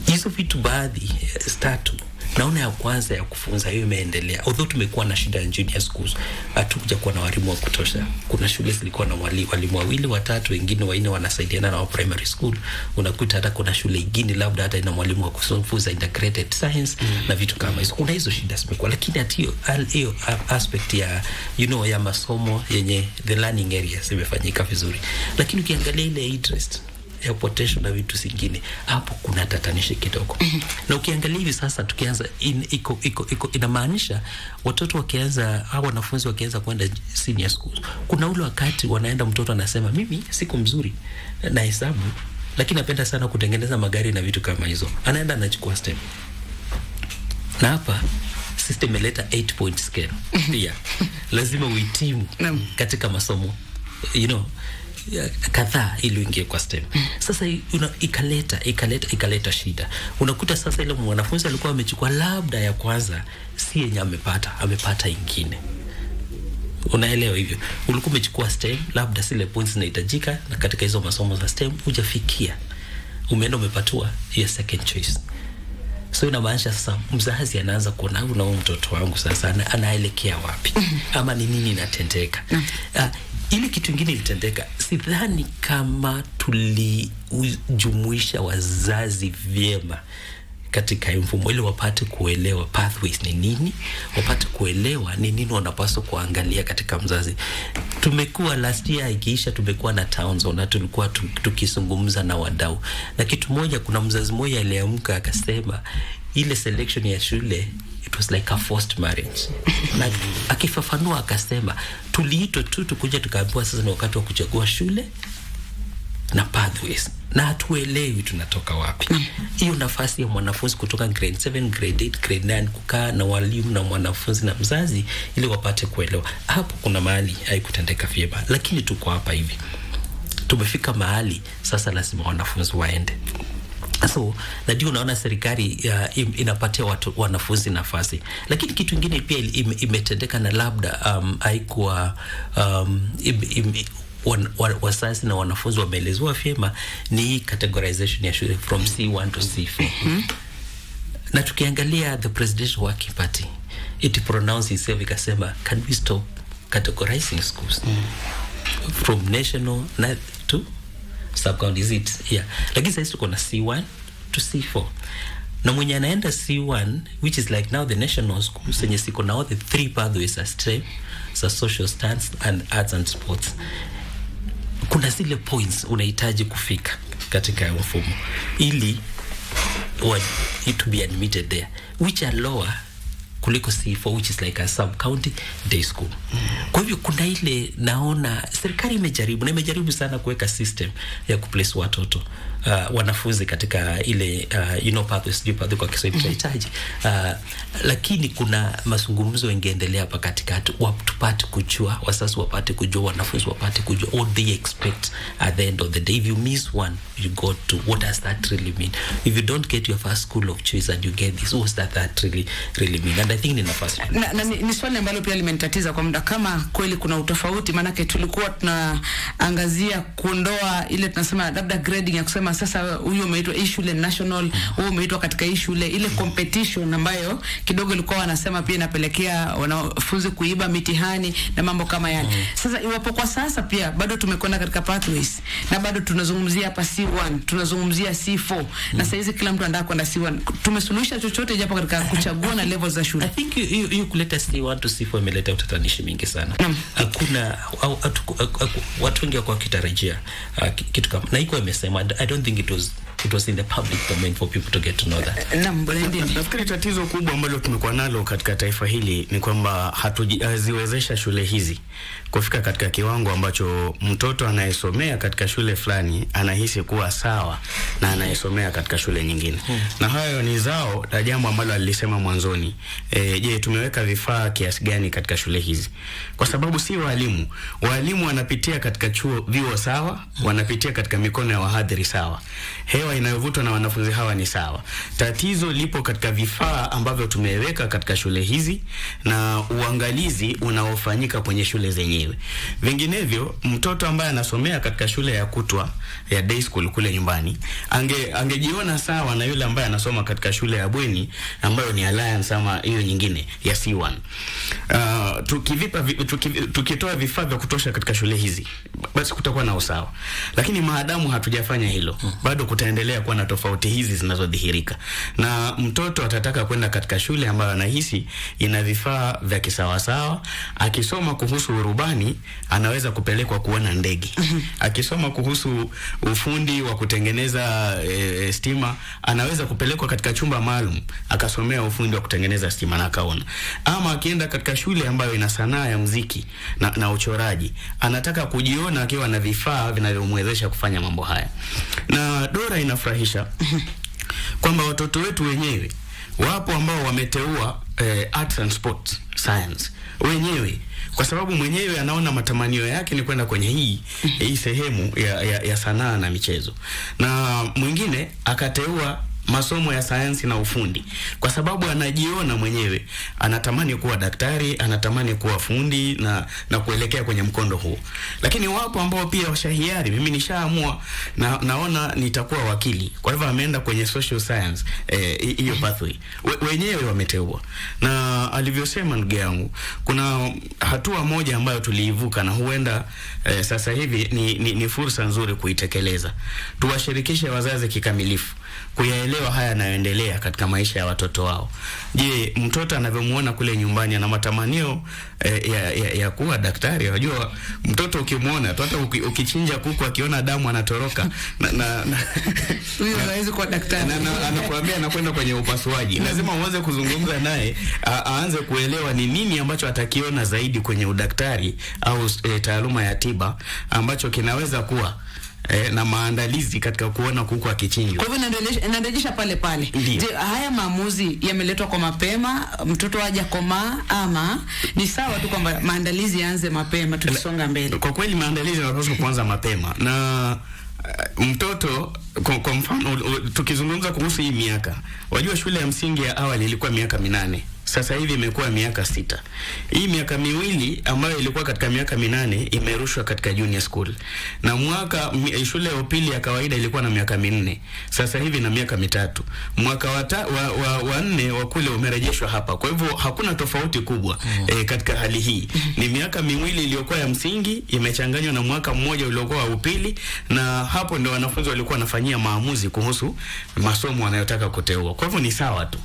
Hizo vitu baadhi statu naona ya kwanza ya kufunza hiyo imeendelea. Although tumekuwa na shida ya junior schools, hatukuja kuwa na walimu wa kutosha. Kuna shule zilikuwa na walimu 2 3, wengine 4 wanasaidiana na primary school. Unakuta hata kuna shule nyingine labda hata ina mwalimu wa kufunza integrated science na vitu kama hizo. Kuna hizo shida zimekuwa, lakini hiyo aspect ya ya masomo yenye the learning areas imefanyika vizuri. Lakini ukiangalia ile interest ya potential na vitu zingine, hapo kuna tatanishi kidogo. Na ukiangalia hivi sasa tukianza inamaanisha watoto wakianza au wanafunzi wakianza kwenda senior schools, kuna ule wakati wanaenda mtoto anasema mimi siku mzuri na hesabu, lakini napenda sana kutengeneza magari na vitu kama hizo. Anaenda anachukua STEM. Na hapa system imeleta 8 point scale. Pia lazima uhitimu katika masomo kadhaa ili uingie kwa STEM. Sasa ikaleta shida. Unakuta sasa ile mwanafunzi alikuwa amechukua labda ya kwanza, si yenye amepata ingine. Unaelewa hivyo? Ulikuwa umechukua STEM, labda zile points zinahitajika na katika hizo masomo za STEM hujafikia. Umeenda umepatiwa hiyo second choice. So inamaanisha sasa mzazi anaanza kuona na mtoto wangu sasa anaelekea wapi? Ama ni nini inatendeka? Ile kitu kingine ilitendeka, sidhani kama tulijumuisha wazazi vyema katika mfumo ili wapate kuelewa pathways ni nini, wapate kuelewa ni nini wanapaswa kuangalia katika mzazi. Tumekuwa last year ikiisha, tumekuwa na town zone na tulikuwa tukizungumza na wadau. Na kitu moja, kuna mzazi mmoja aliamka akasema ile selection ya shule it was like a forced marriage. Na akifafanua akasema tuliitwa tu tukuja tukaambiwa sasa ni wakati wa kuchagua shule na pathways, na hatuelewi tunatoka wapi. Hiyo nafasi ya mwanafunzi kutoka grade 7, grade 8, grade 9 kukaa na walimu na mwanafunzi na mzazi ili wapate kuelewa. Hapo kuna mahali haikutendeka vyema, lakini tuko hapa hivi. Tumefika mahali sasa lazima wanafunzi waende. So ndio unaona serikali inapatia wanafunzi nafasi. Lakini kitu kingine pia imetendeka na labda haikuwa wazazi na wanafunzi wameelezewa vyema ni hii categorization ya shule from C1 to C4. Na tukiangalia the presidential working party, it pronounced itself ikasema, can we stop categorizing schools from national to sub-county? Is it? Yeah. Lakini sasa tuko na C1 to C4. Na mwenye anaenda C1, which is like now the national schools, yenye siko na all the 3 pathways as STEM, so social science and arts and sports. Kuna zile points unahitaji kufika katika mfumo ili to be admitted there, which are lower kuliko C4, which is like a sub-county day school. Kwa hivyo kuna ile naona serikali imejaribu sana kuweka system ya kuplace watoto wanafunzi katika ile pathways kwa Kiswahili tunahitaji, lakini kuna mazungumzo yangeendelea hapa katikati, tupate kujua, wazazi wapate kujua, wanafunzi wapate kujua what they expect at the end of the day. If you miss one, you got to, what does that really mean? If you don't get your first school of choice and you get this, what does that really mean? And I think ni nafasi ni swali ambalo pia limenitatiza kwa muda, kama kweli kuna utofauti. Maana tulikuwa tunaangazia kuondoa ile tunasema labda grading ya kusema sasa huyu umeitwa hii shule national, huyu umeitwa katika hii shule, ile competition ambayo kidogo ilikuwa wanasema pia inapelekea wanafunzi kuiba mitihani na mambo kama yale. Sasa iwapo kwa sasa pia bado tumekwenda katika pathways na bado tunazungumzia hapa C1, tunazungumzia C4 na sasa hizi kila mtu anataka kwenda C1, tumesuluhisha chochote japo katika kuchagua na levels za shule? I think you kuleta C1 to C4 imeleta utatanishi mingi sana. Hakuna watu wengi kwa kitarajia kitu kama na iko imesema, I don't think it was in the public domain for people to get to know that. Nafikiri tatizo kubwa ambalo tumekuwa nalo katika taifa hili ni kwamba hatujiwezesha shule hizi kufika katika kiwango ambacho mtoto anayesomea katika shule fulani anahisi kuwa sawa na anayesomea katika shule nyingine. Na hayo ni zao la jambo ambalo alisema mwanzoni. Je, tumeweka vifaa kiasi gani katika shule hizi? Kwa sababu si walimu wanapitia katika vyuo sawa, wanapitia katika mikono ya wahadhiri sawa. Hewa inayovutwa na wanafunzi hawa ni sawa. Tatizo lipo katika vifaa ambavyo tumeweka katika shule hizi na uangalizi unaofanyika kwenye shule zenyewe. Vinginevyo mtoto ambaye anasomea katika shule ya kutwa ya day school kule nyumbani angejiona sawa na yule ambaye anasoma katika shule ya bweni ambayo ni Alliance ama hiyo nyingine ya C1. Tukitoa vifaa vya kutosha katika shule hizi basi kutakuwa na usawa. Lakini maadamu hatujafanya hilo, bado kutaendelea kuwa na tofauti hizi zinazodhihirika. Na mtoto atataka kwenda katika shule ambayo anahisi ina vifaa vya kisawasawa. Akisoma kuhusu urubani anaweza kupelekwa kuona ndege. Akisoma kuhusu ufundi wa kutengeneza stima anaweza kupelekwa katika chumba maalum akasomea ufundi wa kutengeneza stima na akaona. Ama akienda katika shule ambayo ina sanaa ya muziki na uchoraji anataka kujiona akiwa na vifaa vinavyomwezesha kufanya mambo haya. Na Dora inafurahisha kwamba watoto wetu wenyewe wapo ambao wameteua arts and sports science wenyewe, kwa sababu mwenyewe anaona matamanio yake ni kwenda kwenye hii sehemu ya sanaa na michezo, na mwingine akateua masomo ya sayansi na ufundi kwa sababu anajiona mwenyewe anatamani kuwa daktari, anatamani kuwa fundi na kuelekea kwenye mkondo huo. Lakini wapo ambao pia washahiari, mimi nishaamua naona nitakuwa wakili, kwa hivyo ameenda kwenye social science, hiyo pathway wenyewe wameteua. Na alivyosema ndugu yangu, kuna hatua moja ambayo tuliivuka na huenda sasa hivi ni fursa nzuri kuitekeleza. Tuwashirikishe wazazi kikamilifu kuyaelewa haya yanayoendelea katika maisha ya watoto wao. Je, mtoto anavyomuona kule nyumbani ana matamanio ya kuwa daktari? Unajua mtoto ukimuona hata ukichinja kuku akiona damu anatoroka huyo hawezi kuwa daktari. Anakuambia anakwenda kwenye upasuaji. Lazima uanze kuzungumza naye, aanze kuelewa ni nini ambacho atakiona zaidi kwenye udaktari au taaluma ya tiba ambacho kinaweza kuwa na maandalizi katika kuona kuku akichinjwa. Kwa hivyo inaendelea pale. Je, haya maamuzi yameletwa kwa mapema, mtoto haja koma, ama ni sawa tu kwamba maandalizi yaanze mapema tukisonga mbele? Kwa kweli maandalizi yanapaswa kuanza mapema. Na mtoto kwa mfano tukizungumza kuhusu hii miaka, wajua shule ya msingi ya awali ilikuwa miaka 8, sasa hivi imekuwa miaka 6. Hii miaka miwili ambayo ilikuwa katika miaka 8 imerushwa katika junior school, na shule ya upili ya kawaida ilikuwa na miaka 4, sasa hivi na miaka 3. Mwaka wa 4 wa kule umerejeshwa hapa. Kwa hivyo hakuna tofauti kubwa katika hali hii. Ni miaka miwili iliyokuwa ya msingi imechanganywa na mwaka mmoja uliokuwa wa upili, na hapo ndio wanafunzi walikuwa wanafanyia maamuzi kuhusu masomo wanayotaka kuteua. Kwa hivyo ni sawa tu.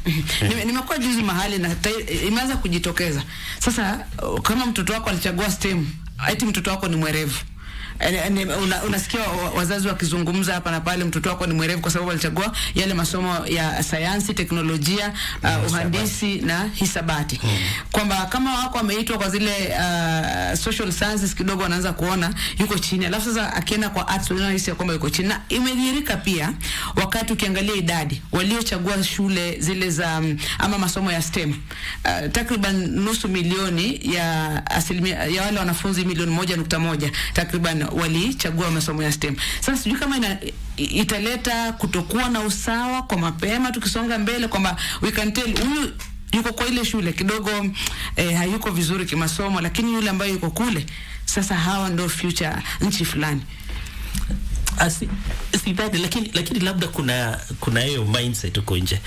Nimekuwa juzi mahali na imeanza kujitokeza. Sasa kama mtoto wako alichagua STEM, eti mtoto wako ni mwerevu. Unasikia wazazi wakizungumza hapa na pale, mtoto wako ni mwerevu kwa sababu alichagua yale masomo ya sayansi, teknolojia, uhandisi na hisabati. Kwamba kama wako ameitwa kwa zile social sciences, kidogo anaanza kuona yuko chini. Alafu sasa akienda kwa arts unahisi kwamba yuko chini. Na imedhihirika pia wakati ukiangalia idadi waliochagua shule zile za ama masomo ya STEM, takriban nusu milioni ya asilimia ya wale wanafunzi milioni 1.1 takriban walichagua masomo ya STEM. Sasa sijui kama italeta kutokuwa na usawa kwa mapema tukisonga mbele, kwamba we can tell huyu yuko kwa ile shule kidogo hayuko vizuri kimasomo, lakini yule ambaye yuko kule sasa hawa ndio future nchi fulani. Sidhani, lakini labda kuna hiyo mindset uko nje.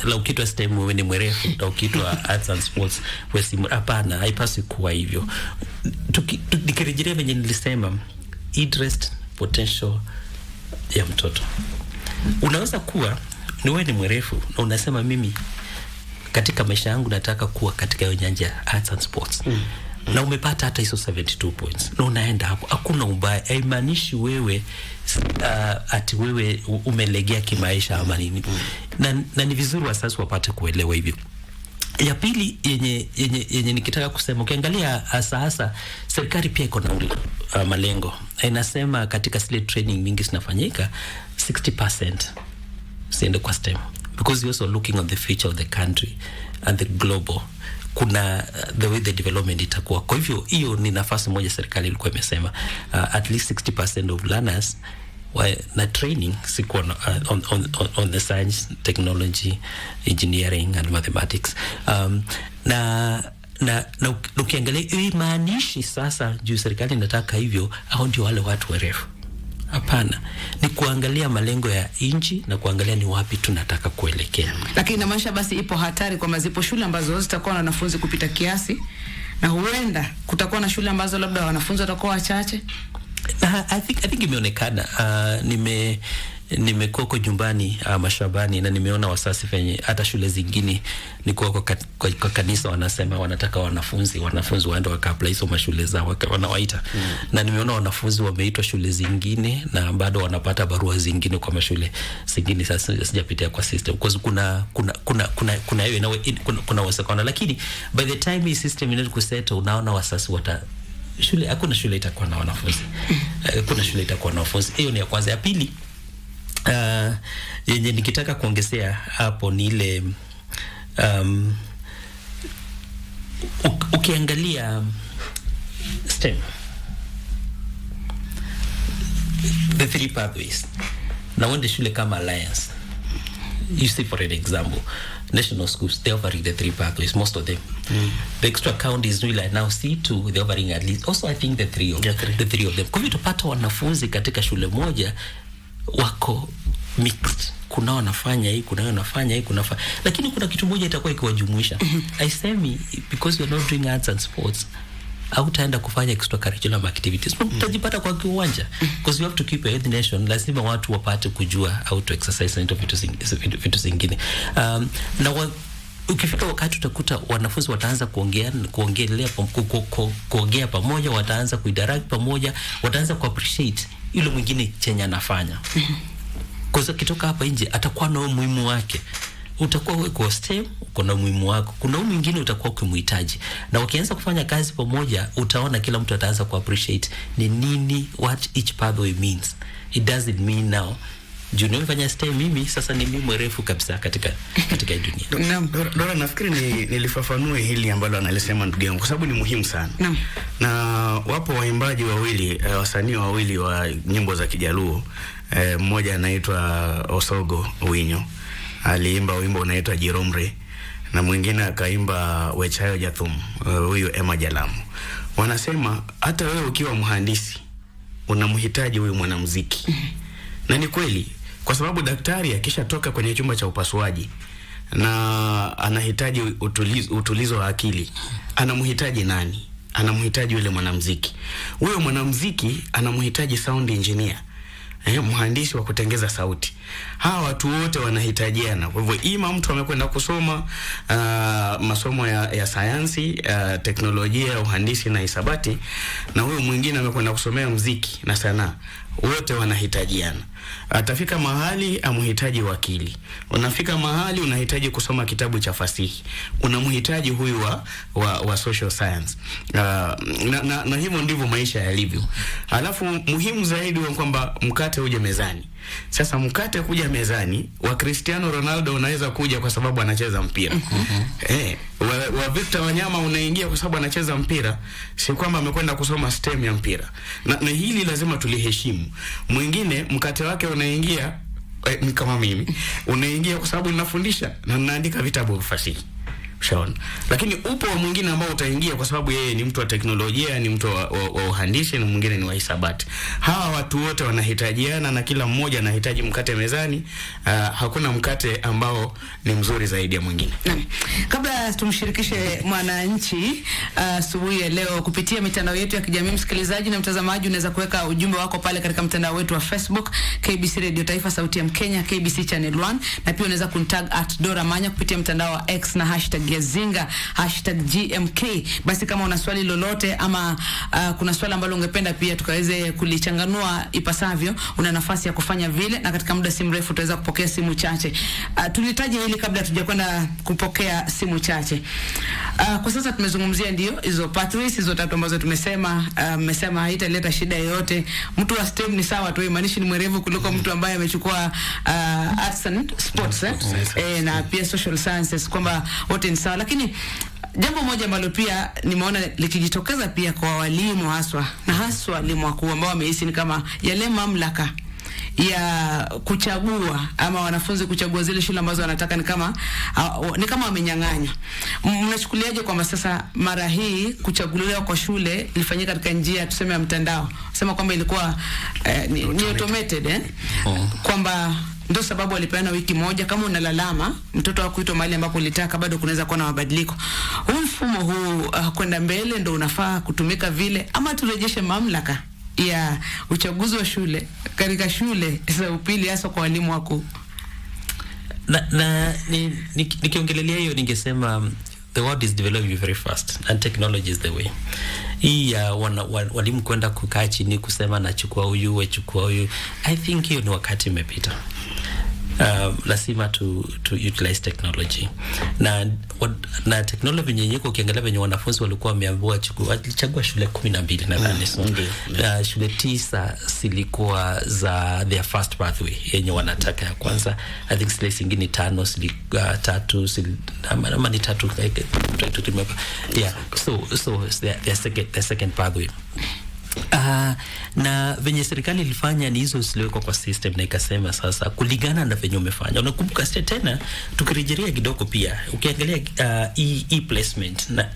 La ukitwa STEM wewe ni mwerefu, na ukitwa arts and sports wewe si. Hapana, haipaswi kuwa hivyo. Nikirejelea venye nilisema, interest potential ya mtoto. Unaweza kuwa ni wewe ni mwerefu na unasema mimi katika maisha yangu nataka kuwa katika hiyo nyanja arts and sports. Na umepata hata hizo 72 points na unaenda hapo, hakuna ubaya. Haimaanishi wewe ati wewe umelegea kimaisha ama nini. Na ni vizuri wazazi wapate kuelewa hivyo. Ya pili yenye nikitaka kusema, ukiangalia hasa serikali pia iko na malengo. Inasema katika zile training mingi zinafanyika 60% siende kwa STEM, because you also looking at the future of the country and the global, kuna the way the development itakuwa. Kwa hivyo hiyo ni nafasi moja serikali ilikuwa imesema at least 60% of learners na training sikuwa on the science, technology, engineering and mathematics. Na ukiangalia hii maanishi sasa juu serikali inataka hivyo au ndio wale watu werefu. Hapana, ni kuangalia malengo ya nchi na kuangalia ni wapi tunataka kuelekea. Lakini inamaanisha basi ipo hatari kwamba zipo shule ambazo zitakuwa na wanafunzi kupita kiasi, na huenda kutakuwa na shule ambazo labda wanafunzi watakuwa wachache. I think imeonekana. Nimekuwa kwa nyumbani mashambani na nimeona wasasi venye hata shule zingine niko kwa kanisa wanasema wanataka wanafunzi waende waka-apply hizo mashule zao wanawaita. Na nimeona wanafunzi wameitwa shule zingine na bado wanapata barua zingine kwa mashule zingine. Sasa sijapitia kwa system because kuna hiyo kuna uwezekano, lakini by the time hii system inaenda kusettle unaona wasasi shule hakuna shule itakuwa na wanafunzi. Hakuna shule itakuwa na wanafunzi. Hiyo ni ya kwanza. Ya pili, yenye nikitaka kuongezea hapo ni ile ukiangalia STEM, the 3 pathways, na wende shule kama Alliance, you see for an example national schools, they're offering the 3 pathways, most of them. The extra counties really now C2, they're offering at least also I think the 3 of them. Kwa hivyo tupata wanafunzi katika shule moja wako mixed, kuna wanafanya hii, kuna wanafanya hii, lakini kuna kitu moja itakuwa ikiwajumuisha. I say me because you're not doing arts and sports, au utaenda kufanya extracurricular activities, utajipata kwa kiwanja, because you have to keep a healthy nation. Lazima watu wapate kujua how to exercise na vitu zingine. Na ukifika wakati utakuta wanafunzi wataanza kuongea pamoja, wataanza kuidirect pamoja, wataanza kuappreciate yule mwingine chenye anafanya. Kwa sababu kitoka hapa nje atakuwa na umuhimu wake. Utakuwa wewe kwa STEM, kuna umuhimu wako. Kuna mwingine utakuwa ukimhitaji. Na ukianza kufanya kazi pamoja, utaona kila mtu ataanza kuappreciate ni nini what each pathway means. It doesn't mean now Junior fanya STEM mimi sasa ni mimi mrefu kabisa katika dunia. Naam, Dora nafikiri nilifafanue hili ambalo analisema ndugu yangu kwa sababu ni muhimu sana. Naam. Na wapo waimbaji wawili, wasanii wawili wa nyimbo za Kijaluo. Mmoja anaitwa Osogo Winyo. Aliimba wimbo unaitwa Jiromre, na mwingine akaimba Wechayo Jathum, huyu Emma Jalamo. Wanasema hata wewe ukiwa mhandisi unamhitaji huyu mwanamuziki. Na ni kweli, kwa sababu daktari akishatoka kwenye chumba cha upasuaji na anahitaji utulizo wa akili, anamhitaji nani? Anamhitaji yule mwanamuziki. Huyo mwanamuziki anamhitaji sound engineer, mhandisi wa kutengeza sauti. Hawa watu wote wanahitajiana. Kwa hivyo ima mtu amekwenda kusoma masomo ya sayansi, teknolojia, uhandisi na hisabati, na huyo mwingine amekwenda kusomea muziki na sanaa, wote wanahitajiana. Atafika mahali amhitaji wakili, unafika mahali unahitaji kusoma kitabu cha fasihi, unamhitaji huyu wa social science. Na hivyo ndivyo maisha yalivyo. Alafu muhimu zaidi ni kwamba mkate uje mezani. Sasa mkate kuja mezani, wa Cristiano Ronaldo unaweza kuja kwa sababu anacheza mpira. Wa Victor Wanyama unaingia kwa sababu anacheza mpira, si kwamba amekwenda kusoma STEM ya mpira. Na hili lazima tuliheshimu. Mwingine mkate wake unaingia, ni kama mimi, unaingia kwa sababu ninafundisha na ninaandika vitabu fasihi. Shawn. Lakini upo mwingine ambao utaingia kwa sababu yeye ni mtu wa teknolojia, ni mtu wa uhandisi, na mwingine ni wa hisabati. Hawa watu wote wanahitajiana na kila mmoja anahitaji mkate mezani. Hakuna mkate ambao ni mzuri zaidi ya mwingine. Kabla tumshirikishe mwananchi asubuhi ya leo kupitia mitandao yetu ya kijamii, msikilizaji na mtazamaji unaweza kuweka ujumbe wako pale katika mtandao wetu wa Facebook KBC Radio Taifa Sauti ya Mkenya, KBC Channel 1, na pia unaweza kuntag @Doramanya kupitia mtandao wa X na #Yazinga #GMK. Basi kama una swali lolote ama kuna swali ambalo ungependa pia tukaweze kulichanganua ipasavyo, una nafasi ya kufanya vile, na katika muda si mrefu tutaweza kupokea simu chache. Tulitaje hili kabla tujakwenda kupokea simu chache. Kwa sasa tumezungumzia ndio hizo pathways hizo tatu ambazo tumesema, mmesema haitaleta shida yoyote. Mtu wa STEM ni sawa tu, imaanishi ni mwerevu kuliko mtu ambaye amechukua arts and sports na pia social sciences, kwamba wote ni sawa. Lakini jambo moja ambalo pia nimeona likijitokeza pia kwa walimu haswa walimu wakuu ambao wamehisi ni kama yale mamlaka ya kuchagua ama wanafunzi kuchagua zile shule ambazo wanataka ni kama wamenyang'anywa. Mnachukuliaje kwamba sasa mara hii kuchaguliwa kwa shule ilifanyika katika njia tuseme ya mtandao? Sema kwamba ilikuwa ni automated kwamba ndio sababu walipeana wiki moja. Kama unalalama mtoto wako kuitwa mahali ambapo ulitaka, bado kunaweza kuwa na mabadiliko. Huu mfumo huu kwenda mbele ndio unafaa kutumika vile, ama turejeshe mamlaka ya uchaguzi wa shule katika shule za upili hasa kwa walimu wakuu? Nikiongelelea hiyo ningesema the world is developing very fast and technology is the way. Hii walimu kwenda kukaa chini kusema nachukua huyu, I think hiyo ni wakati umepita. Lazima to utilize technology na technology yenyewe. Ukiangalia venye wanafunzi walikuwa wameambiwa walichagua shule 12 nadhani, shule 9 zilikuwa za their first pathway yenye wanataka ya kwanza. I think zile zingine 5 ama ni 3 try to remember, yeah, so the second pathway. Na venye serikali ilifanya ni hizo ziliwekwa kwa system, na ikasema sasa kulingana na venye umefanya. Unakumbuka tena tukirejelea kidogo pia ukiangalia placement na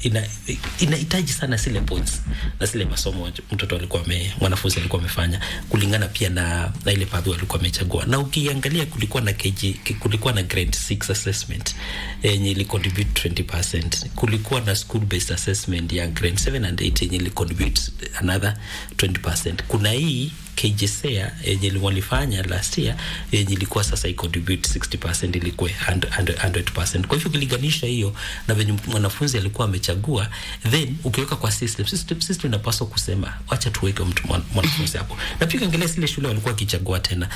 inahitaji sana zile points na zile masomo mtoto mwanafunzi alikuwa amefanya kulingana pia na ile pathway alikuwa amechagua. Na ukiangalia kulikuwa na grade 6 assessment yenye ili contribute 20%, kulikuwa na school based assessment ya grade 7 and 8 yenye ili contribute another 20%. Kuna hii KJSEA yenye walifanya last year yenye ilikuwa sasa contribute 60%, ilikuwa 100%. Kwa hivyo ukilinganisha hiyo na venye mwanafunzi alikuwa amechagua, then ukiweka kwa system inapaswa kusema acha tuweke mwanafunzi hapo. Na pia ukiangalia zile shule walikuwa kichagua tena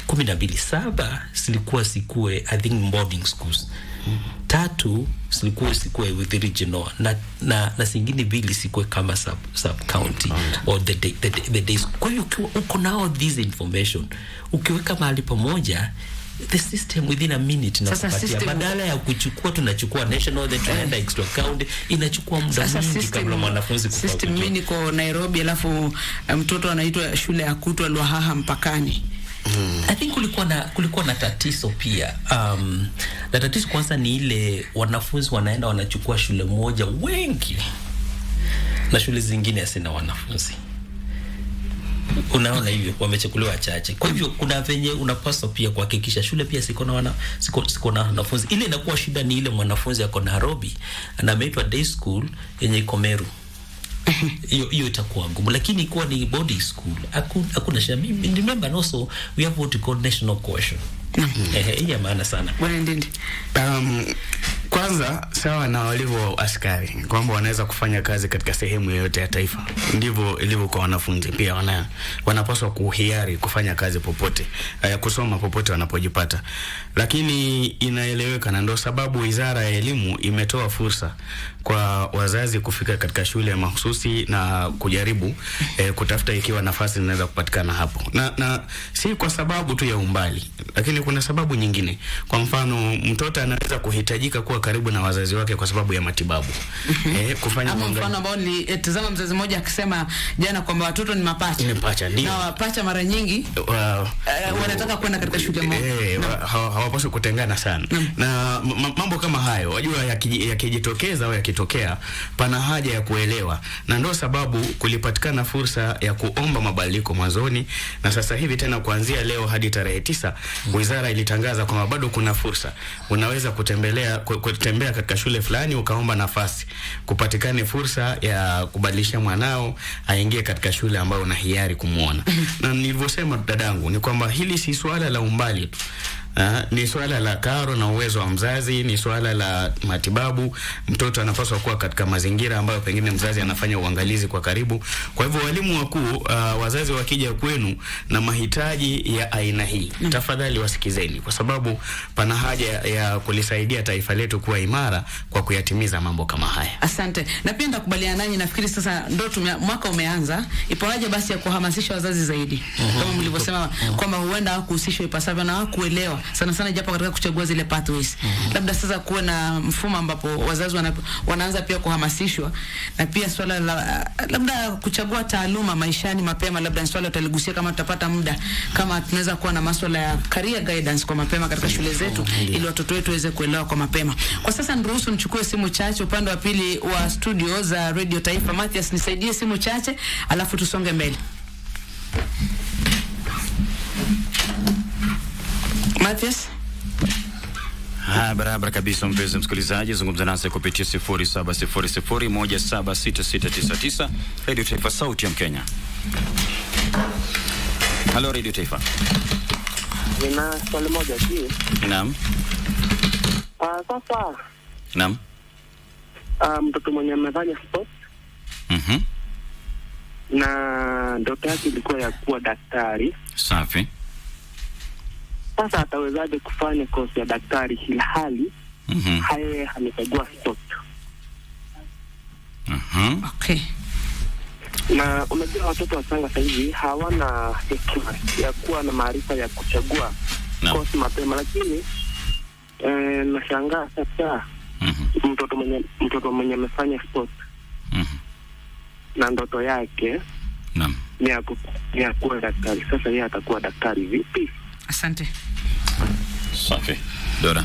12 zilikuwa sikue I think boarding schools. 3 zilikuwa with regional na zingine 2 zilikuwa kama sub county or the days. Kwa hiyo uko nao this information, ukiweka mahali pamoja, the system within a minute na kupatia, badala ya kuchukua tunachukua national then tunaenda extra county, inachukua muda mwingi kabla mwanafunzi kufika. System mimi niko Nairobi, alafu mtoto anaitwa shule ya kutwa Lwahaha mpakani. I think kulikuwa na tatizo pia. Na tatizo kwanza ni ile wanafunzi wanaenda wanachukua shule moja wengi na shule zingine hazina wanafunzi. Unaona hivyo, wamechukuliwa chache. Kwa hivyo kuna venye unapaswa pia kuhakikisha shule pia siko na wanafunzi. Ile inakuwa shida ni ile mwanafunzi yako Nairobi na ameitwa day school yenye iko Meru. Hiyo itakuwa ngumu, lakini ikuwa ni boarding school hakuna shida. Remember also we have what we call national cohesion. Hii maana sana. Bwana Ndindi. Kwanza sawa na walivyo askari kwamba wanaweza kufanya kazi katika sehemu yoyote ya taifa, ndivyo ilivyo kwa wanafunzi pia. Wanapaswa kuhiari kufanya kazi popote, kusoma popote wanapojipata. Lakini inaeleweka, na ndio sababu Wizara ya Elimu imetoa fursa kwa wazazi kufika katika shule mahususi na kujaribu kutafuta ikiwa nafasi zinaweza kupatikana hapo. Na si kwa sababu tu ya umbali, lakini kuna sababu nyingine. Kwa mfano, mtoto anaweza kuhitajika kuwa karibu na wazazi wake kwa sababu ya matibabu. Kufanya mfano ambao nilitazama mzazi mmoja akisema jana kwamba watoto ni mapacha. Ni mapacha, ndio. Na mapacha mara nyingi wanataka kwenda katika shule moja. Hawapaswi kutengana sana. Na mambo kama hayo wajua yakijitokeza au yakitokea, pana haja ya kuelewa. Na ndio sababu kulipatikana fursa ya kuomba mabadiliko mwanzoni, na sasa hivi tena kuanzia leo hadi tarehe 9 wizara ilitangaza kwamba bado kuna fursa. Unaweza kutembea katika shule fulani ukaomba nafasi, kupatikane fursa ya kubadilisha mwanao aingie katika shule ambayo una hiari kumuona. Na nilivyosema dadangu ni kwamba hili si swala la umbali tu. Ni swala la karo na uwezo wa mzazi, ni swala la matibabu. Mtoto anapaswa kuwa katika mazingira ambayo pengine mzazi anafanya uangalizi kwa karibu. Kwa hivyo walimu wakuu, wazazi wakija kwenu na mahitaji ya aina hii, tafadhali wasikizeni, kwa sababu pana haja ya kulisaidia taifa letu kuwa imara kwa kuyatimiza mambo kama haya. Asante. Na pia ndakubaliana nanyi, nafikiri sasa ndio mwaka umeanza, ipo haja basi ya kuhamasisha wazazi zaidi. Kama mlivyosema kwamba huenda hawakuhusishwa ipasavyo na hawakuelewa sana japo katika kuchagua zile pathways. Labda sasa kuwe na mfumo ambapo wazazi wanaanza pia kuhamasishwa, na pia swala la labda kuchagua taaluma maishani mapema, labda swala tutaligusia kama tutapata muda, kama tunaweza kuwa na masuala ya career guidance kwa mapema katika shule zetu, ili watoto wetu waweze kuelewa kwa mapema. Kwa sasa niruhusu nichukue simu chache upande wa pili wa studio za Radio Taifa. Mathias, nisaidie simu chache alafu tusonge mbele. Mathias. Barabara kabisa mpenzi msikilizaji, zungumza nasi kupitia 0700176699 Radio Taifa, sauti ya Mkenya. Hello Radio Taifa. Nina swali moja tu. Naam. Sasa. Naam. Mtoto mwenye amefanya sport. Na ndoto yake ilikuwa ya kuwa daktari. Safi. Sasa atawezaje kufanya kozi ya daktari ilhali haye amechagua sport? Okay. Na unajua watoto wachanga sasa hivi hawana hekima ya kuwa na maarifa ya kuchagua kozi mapema, lakini nashangaa sasa mtoto mwenye amefanya sport na ndoto yake ni ya kuwa daktari. Sasa yeye atakuwa daktari vipi? Asante. Safi. Dora.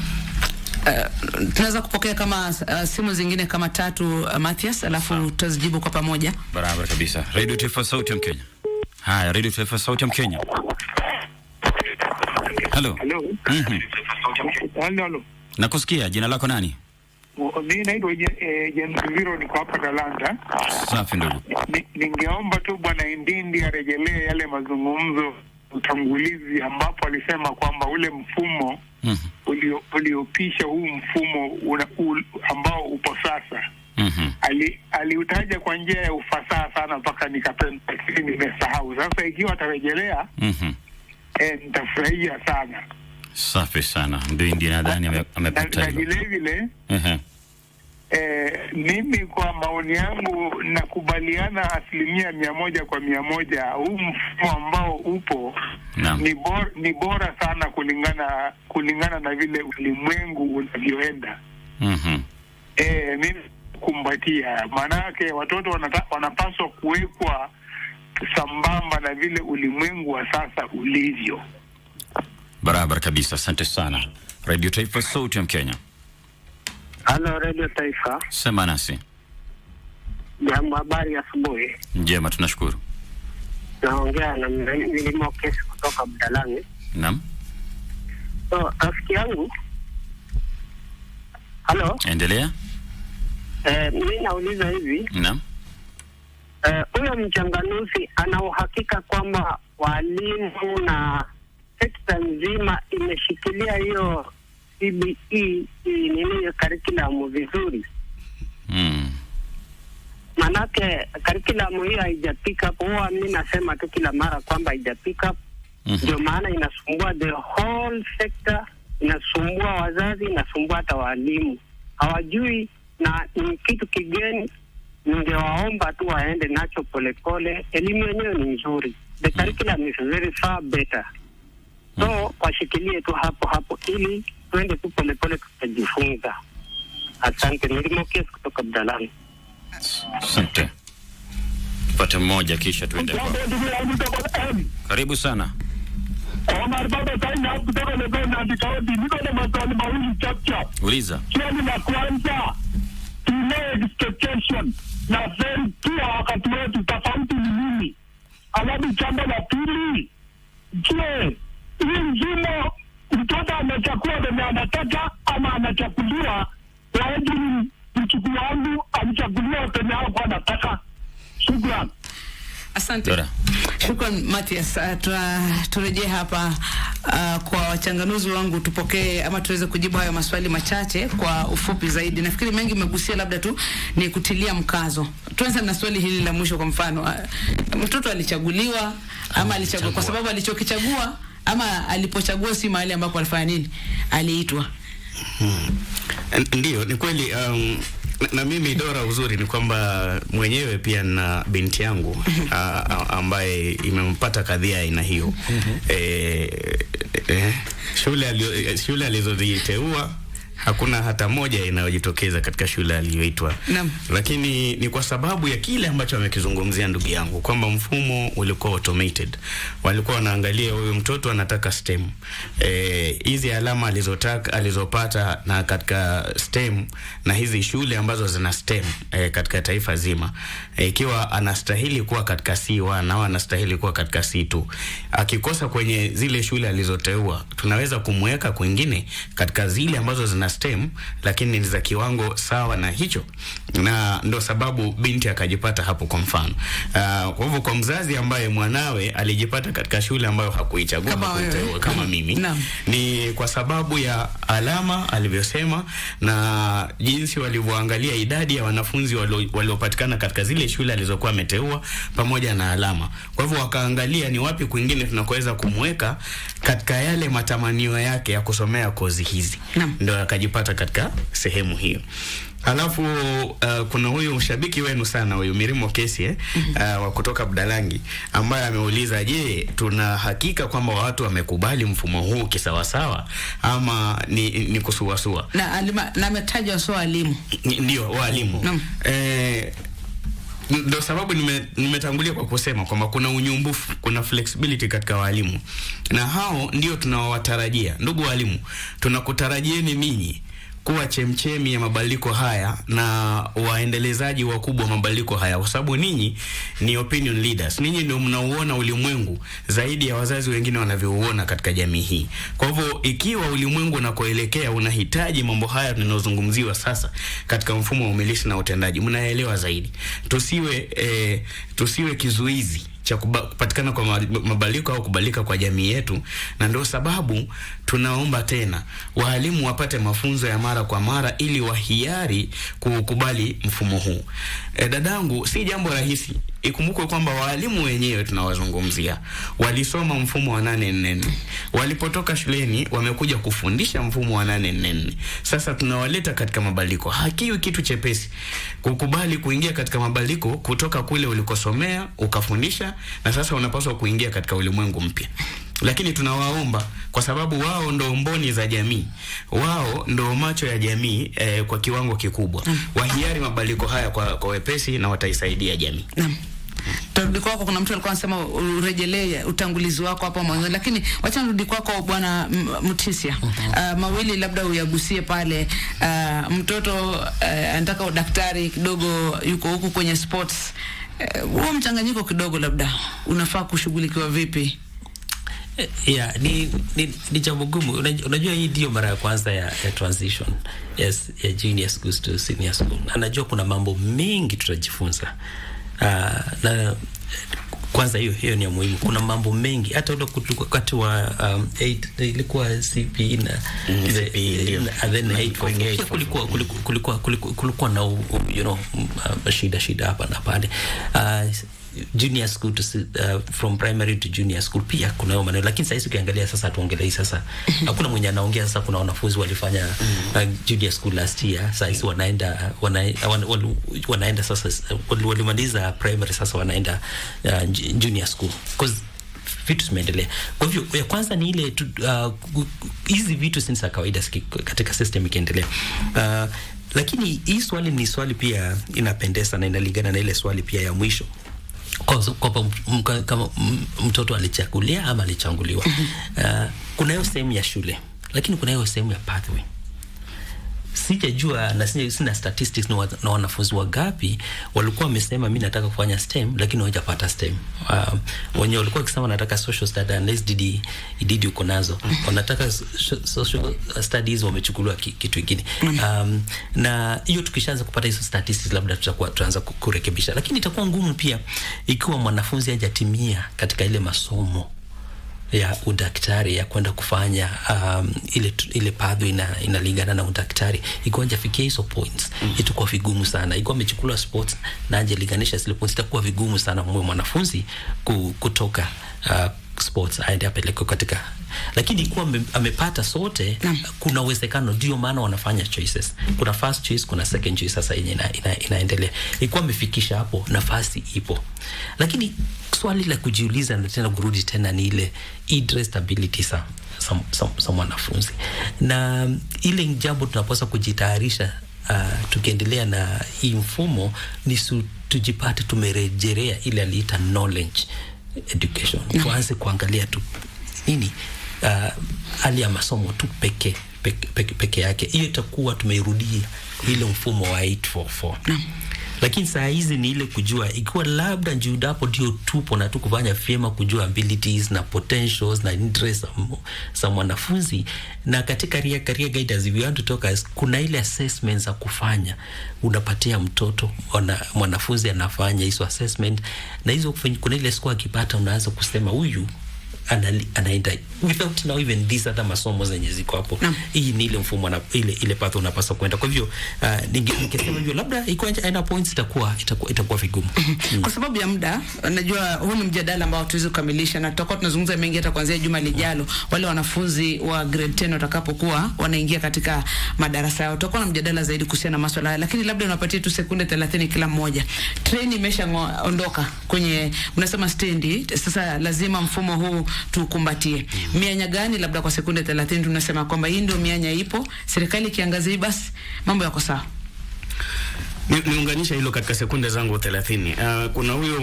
Tunaweza kupokea kama simu zingine kama 3 Mathias, alafu tutazijibu kwa pamoja. Barabara kabisa. Radio Taifa, sauti ya Mkenya. Haya, Radio Taifa, sauti ya Mkenya. Hello. Hello. Nakusikia, jina lako nani? Mimi naitwa James Viro, niko hapa Talanta. Safi ndugu. Ningeomba tu Bwana Ndindi arejelee yale mazungumzo utangulizi ambapo alisema kwamba ule mfumo uliopisha huu mfumo ambao upo sasa. Aliutaja kwa njia ya ufasaha sana mpaka nikapenda, nimesahau. Sasa ikiwa atarejelea nitafurahia sana. Safi sana. Ndindi nadhani amepata hilo. Vile mimi kwa maoni yangu nakubaliana 100% kwa 100. Huu mfumo ambao upo ni bora sana kulingana na vile ulimwengu unavyoenda. Mimi kumbatia, maana yake watoto wanapaswa kuwekwa sambamba na vile ulimwengu wa sasa ulivyo. Barabara kabisa. Asante sana. Radio Taifa, sauti ya Mkenya. Halo Radio Taifa. Sema nasi. Jambo, habari ya asubuhi. Njema, tunashukuru. Naongea na Milimo Kesi kutoka Budalangi. Naam. So, rafiki yangu. Halo. Endelea. Mimi nauliza hivi. Naam. Huyo mchanganuzi ana uhakika kwamba walimu na sekta nzima imeshikilia hiyo CBE nini curriculum vizuri? Manake curriculum hiyo haijapick up. Huwa mimi nasema tu kila mara kwamba haijapick up. Ndio maana inasumbua the whole sector, inasumbua wazazi, inasumbua hata walimu. Hawajui na ni kitu kigeni. Ningewaomba tu waende nacho polepole. Elimu yenyewe ni nzuri. The curriculum is very far better. So, washikilie tu hapo ili tuende tu polepole tutajifunza. Asante. Milimo Kesi kutoka Budalangi. Asante. Tupate mmoja kisha tuende kwa. Karibu sana. Omar Baba Saina kutoka Legon na Dikaodi. Niko na maswali mawili chacha. Uliza. Swali la kwanza, delay expectation na very pia wakati wetu tofauti ni nini? Alafu jambo la pili, je, hii mzimo mtoto anachakua venye anataka ama anachakuliwa kwa ajili mchukuu wangu alichakuliwa venye hapo anataka? Shukran. Asante. Shukran Matias. Turejee hapa kwa wachanganuzi wangu, tupokee ama tuweze kujibu hayo maswali machache kwa ufupi zaidi. Nafikiri mengi umegusia, labda tu ni kutilia mkazo. Tuanze na swali hili la mwisho. Kwa mfano, mtoto alichaguliwa ama alichagua kwa sababu alichokichagua, ama alipochagua si mahali ambapo alifanya nini, aliitwa? Ndio, ni kweli. Na mimi Dora, uzuri ni kwamba mwenyewe pia na binti yangu ambaye imempata kadhia aina hiyo. Shule alizoziteua hakuna hata moja inayojitokeza katika shule aliyoitwa. Lakini ni kwa sababu ya kile ambacho amekizungumzia ndugu yangu kwamba mfumo ulikuwa automated. Walikuwa wanaangalia huyu mtoto anataka STEM. Hizi alama alizopata na katika STEM na hizi shule ambazo zina STEM katika taifa zima, ikiwa anastahili kuwa katika C1 au anastahili kuwa katika C2, akikosa kwenye zile shule alizoteua, tunaweza kumweka kwingine katika zile ambazo zina STEM lakini ni za kiwango sawa na hicho, na ndo sababu binti akajipata hapo. Kwa mfano, kwa hivyo kwa mzazi ambaye mwanawe alijipata katika shule ambayo hakuichagua kama mimi, ni kwa sababu ya alama alivyosema na jinsi walivyoangalia idadi ya wanafunzi waliopatikana katika zile shule alizokuwa ameteua pamoja na alama. Kwa hivyo wakaangalia ni wapi kwingine tunakoweza kumweka katika yale matamanio yake ya kusomea kozi hizi, ndio akajipata katika sehemu hiyo. Alafu kuna huyu mshabiki wenu sana huyu Milimo Kesi wa kutoka Budalangi ambaye ameuliza, je, tuna hakika kwamba watu wamekubali mfumo huu kisawasawa ama ni kusuasua? Na ametaja walimu. Ndio, walimu. Ndio sababu nimetangulia kwa kusema kwamba kuna unyumbufu, kuna flexibility katika walimu, na hao ndio tunawatarajia. Ndugu walimu, tunakutarajieni ninyi kuwa chemchemi ya mabadiliko haya na waendelezaji wakubwa wa mabadiliko haya, kwa sababu ninyi ni opinion leaders. Ninyi ndio mnauona ulimwengu zaidi ya wazazi wengine wanavyouona katika jamii hii. Kwa hivyo ikiwa ulimwengu unakoelekea unahitaji mambo haya tunayozungumziwa sasa katika mfumo wa umilisi na utendaji, mnaelewa zaidi. Tusiwe kizuizi cha kupatikana kwa mabadiliko au kubalika kwa jamii yetu, na ndio sababu tunaomba tena walimu wapate mafunzo ya mara kwa mara ili wahiari kukubali mfumo huu. Dadangu, si jambo rahisi. Ikumbukwe kwamba walimu wenyewe tunawazungumzia walisoma mfumo wa 8-4. Walipotoka shuleni wamekuja kufundisha mfumo wa 8-4. Sasa tunawaleta katika mabadiliko. Hakiwi kitu chepesi kukubali kuingia katika mabadiliko kutoka kule ulikosomea ukafundisha, na sasa unapaswa kuingia katika ulimwengu mpya. Lakini tunawaomba kwa sababu wao ndo mboni za jamii, wao ndo macho ya jamii kwa kiwango kikubwa. Wahiari mabadiliko haya kwa wepesi na wataisaidia jamii. Turudi kwako, kuna mtu alikuwa anasema urejelee utangulizi wako hapo mwanzo, lakini wacha nirudi kwako Bwana Mutisia. Mawili labda uyagusie pale. Mtoto anataka udaktari kidogo, yuko huku kwenye sports. Huo mchanganyiko kidogo labda unafaa kushughulikiwa vipi? Yeah, ni jambo gumu. Unajua hii ndio mara ya kwanza ya transition. Yes, ya junior schools to senior school. Anajua kuna mambo mengi tutajifunza. Na kwanza hiyo ni muhimu. Kuna mambo mengi hata ule wakati wa 8 ilikuwa CP na then 8 kulikuwa na shida hapa na pale. Junior school to from primary to junior school pia kuna hiyo maneno, lakini sasa ukiangalia sasa tuongelee sasa hakuna mwenye anaongea sasa. Kuna wanafunzi walifanya junior school last year, sasa wanaenda sasa walimaliza primary, sasa wanaenda junior school because vitu zimeendelea. Kwa hivyo ya kwanza ni ile hizi vitu si za kawaida katika system ikiendelea. Lakini hii swali ni swali pia inapendeza na inalingana na ile swali pia ya mwisho, kama mtoto alichagulia ama alichanguliwa. Kuna hiyo sehemu ya shule, lakini kuna hiyo sehemu ya pathway. Sijajua na sina statistics na wanafunzi wangapi walikuwa wamesema mimi nataka kufanya STEM lakini hawajapata STEM. Wenyewe walikuwa wakisema nataka social studies unless didi uko nazo. Wanataka social studies wamechukuliwa kitu kingine. Na hiyo tukishaanza kupata hizo statistics labda tutaanza kurekebisha. Lakini itakuwa ngumu pia ikiwa mwanafunzi hajatimia katika ile masomo ya udaktari ya kwenda kufanya ile pathway inalingana na udaktari. Ikiwa hajafikia hizo points itakuwa vigumu sana. Ikiwa amechukua sports na hajalinganisha zile points itakuwa vigumu sana mwanafunzi kutoka sports aende apeleke katika. Lakini ikiwa amepata sote, kuna uwezekano, ndio maana wanafanya choices. Kuna first choice, kuna second choice, sasa yenye inaendelea. Ikiwa amefikisha hapo, nafasi ipo. Lakini swali la kujiuliza na tena kurudi tena ni ile interest ability sa mwanafunzi. Na ile jambo tunapaswa kujitayarisha tukiendelea na hii mfumo ni tujipate tumerejelea ile aliita knowledge education. Tuanze kuangalia tu nini hali ya masomo tu peke yake. Hiyo itakuwa tumeirudia ile mfumo wa 844. Lakini saa hizi ni ile kujua ikiwa labda njudapo ndio tupo na tukufanya vyema kujua abilities na potentials na interests za mwanafunzi. Na katika career guidance if you want to talk kuna ile assessments za kufanya, unapatia mtoto mwanafunzi anafanya hizo assessment, na hizo kuna ile score akipata unaanza kusema huyu anaenda without now even these other masomo zenye ziko hapo. Hii ni ile mfumo na ile path unapaswa kwenda. Kwa hivyo ningesema hivyo, labda iko aina points itakuwa vigumu. Kwa sababu ya muda, najua huu ni mjadala ambao tuwezi kukamilisha na tutakuwa tunazungumza mengi hata kuanzia juma lijalo. Wale wanafunzi wa grade 10 watakapokuwa wanaingia katika madarasa yao, tutakuwa na mjadala zaidi kuhusiana na masuala haya. Lakini labda unapatia tu sekunde 30 kila mmoja. Train imeshaondoka kwenye unasema stendi, sasa lazima mfumo huu tukumbatie. Mianya gani labda kwa sekunde 30 tunasema kwamba hii ndio mianya ipo, serikali kiangazia basi mambo yako sawa? Niunganisha hilo katika sekunde zangu 30. Kuna huyo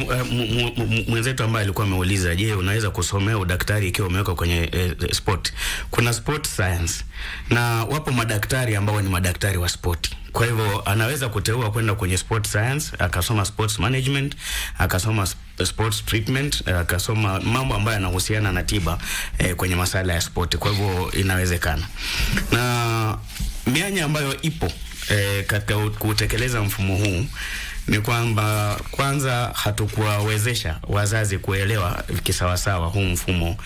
mwenzetu ambaye alikuwa ameuliza, je, unaweza kusomea udaktari ikiwa umeweka kwenye sport? Kuna sport science na wapo madaktari ambao ni madaktari wa sport. Kwa hivyo anaweza kuteua kwenda kwenye sport science, akasoma sports management, akasoma sports treatment, akasoma mambo ambayo yanahusiana na tiba kwenye masuala ya sport. Kwa hivyo inawezekana. Na mianya ambayo ipo katika kutekeleza mfumo huu ni kwamba kwanza hatukuwawezesha wazazi kuelewa kisawasawa huu mfumo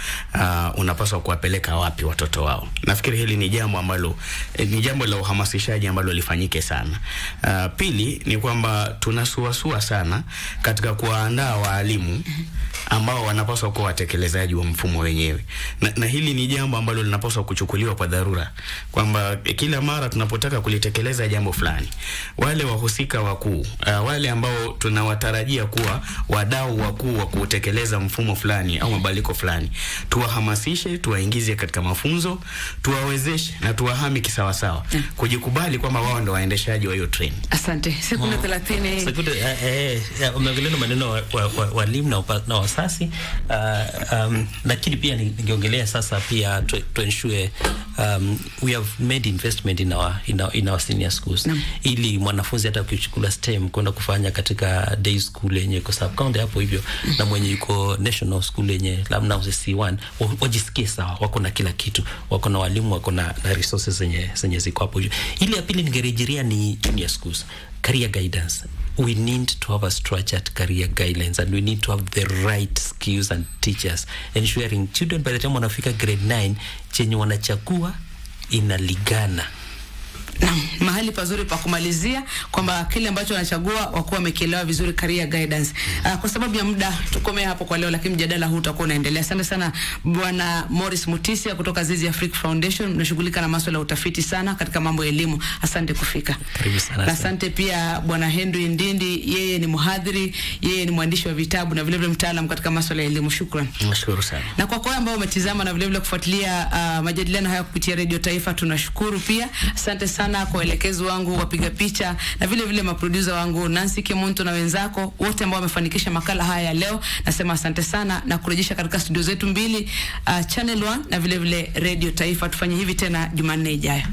unapaswa kuwapeleka wapi watoto wao. Nafikiri hili ni jambo ambalo ni jambo la uhamasishaji ambalo lifanyike sana. Pili ni kwamba tunasuasua sana katika kuandaa walimu ambao wanapaswa kuwa watekelezaji wa mfumo wenyewe. Na hili ni jambo ambalo linapaswa kuchukuliwa kwa dharura, kwamba kila mara tunapotaka kulitekeleza jambo fulani, wale wahusika wakuu wale ambao tunawatarajia kuwa wadau wakuu wa kutekeleza mfumo fulani au mabadiliko fulani, tuwahamasishe, tuwaingize katika mafunzo, tuwawezeshe na tuwahami kisawasawa kujikubali kwamba wao ndio waendeshaji wa hiyo train. Asante. Sekunde 30. Sekunde umeongelea maneno walimu na wasasi, lakini pia ningeongelea sasa pia to ensure we have made investment in our senior schools, ili mwanafunzi hata ukichukua STEM kwenda kufanya katika day school yenye kwa sub county hapo hivyo, na mwenye yuko national school yenye labda C1 wajisikie sawa, wako na kila kitu, wako na walimu, wako na resources zenye ziko hapo hivyo. Ili ya pili ningerejelea ni junior schools, career guidance. We need to have a structured career guidelines, and we need to have the right skills and teachers, ensuring children by the time wanafika grade 9 chenye wanachagua inaligana. Mahali pazuri pa kumalizia kwamba kile ambacho wanachagua wakuwa wamekielewa vizuri, career guidance. Kwa sababu ya muda tukomea hapo kwa leo, lakini mjadala huu utakuwa unaendelea. Asante sana Bwana Morris Mutisia kutoka Zizi Africa Foundation, mnashughulika na masuala ya utafiti sana katika mambo ya elimu. Asante kufika. Karibu sana. Asante pia Bwana Henry Ndindi, yeye ni mhadhiri, yeye ni mwandishi wa vitabu na vile vile mtaalamu katika masuala ya elimu. Shukrani. Nashukuru sana. Na kwa ambao umetizama na vile vile kufuatilia majadiliano haya kupitia Radio Taifa, tunashukuru pia. Asante sana kwa elekezi wangu, wapiga picha na vile vile maproducer wangu Nancy Kemunto na wenzako wote ambao wamefanikisha makala haya leo. Nasema asante sana na kurejesha katika studio zetu mbili, Channel 1 na vile vile Radio Taifa. Tufanye hivi tena Jumanne ijayo.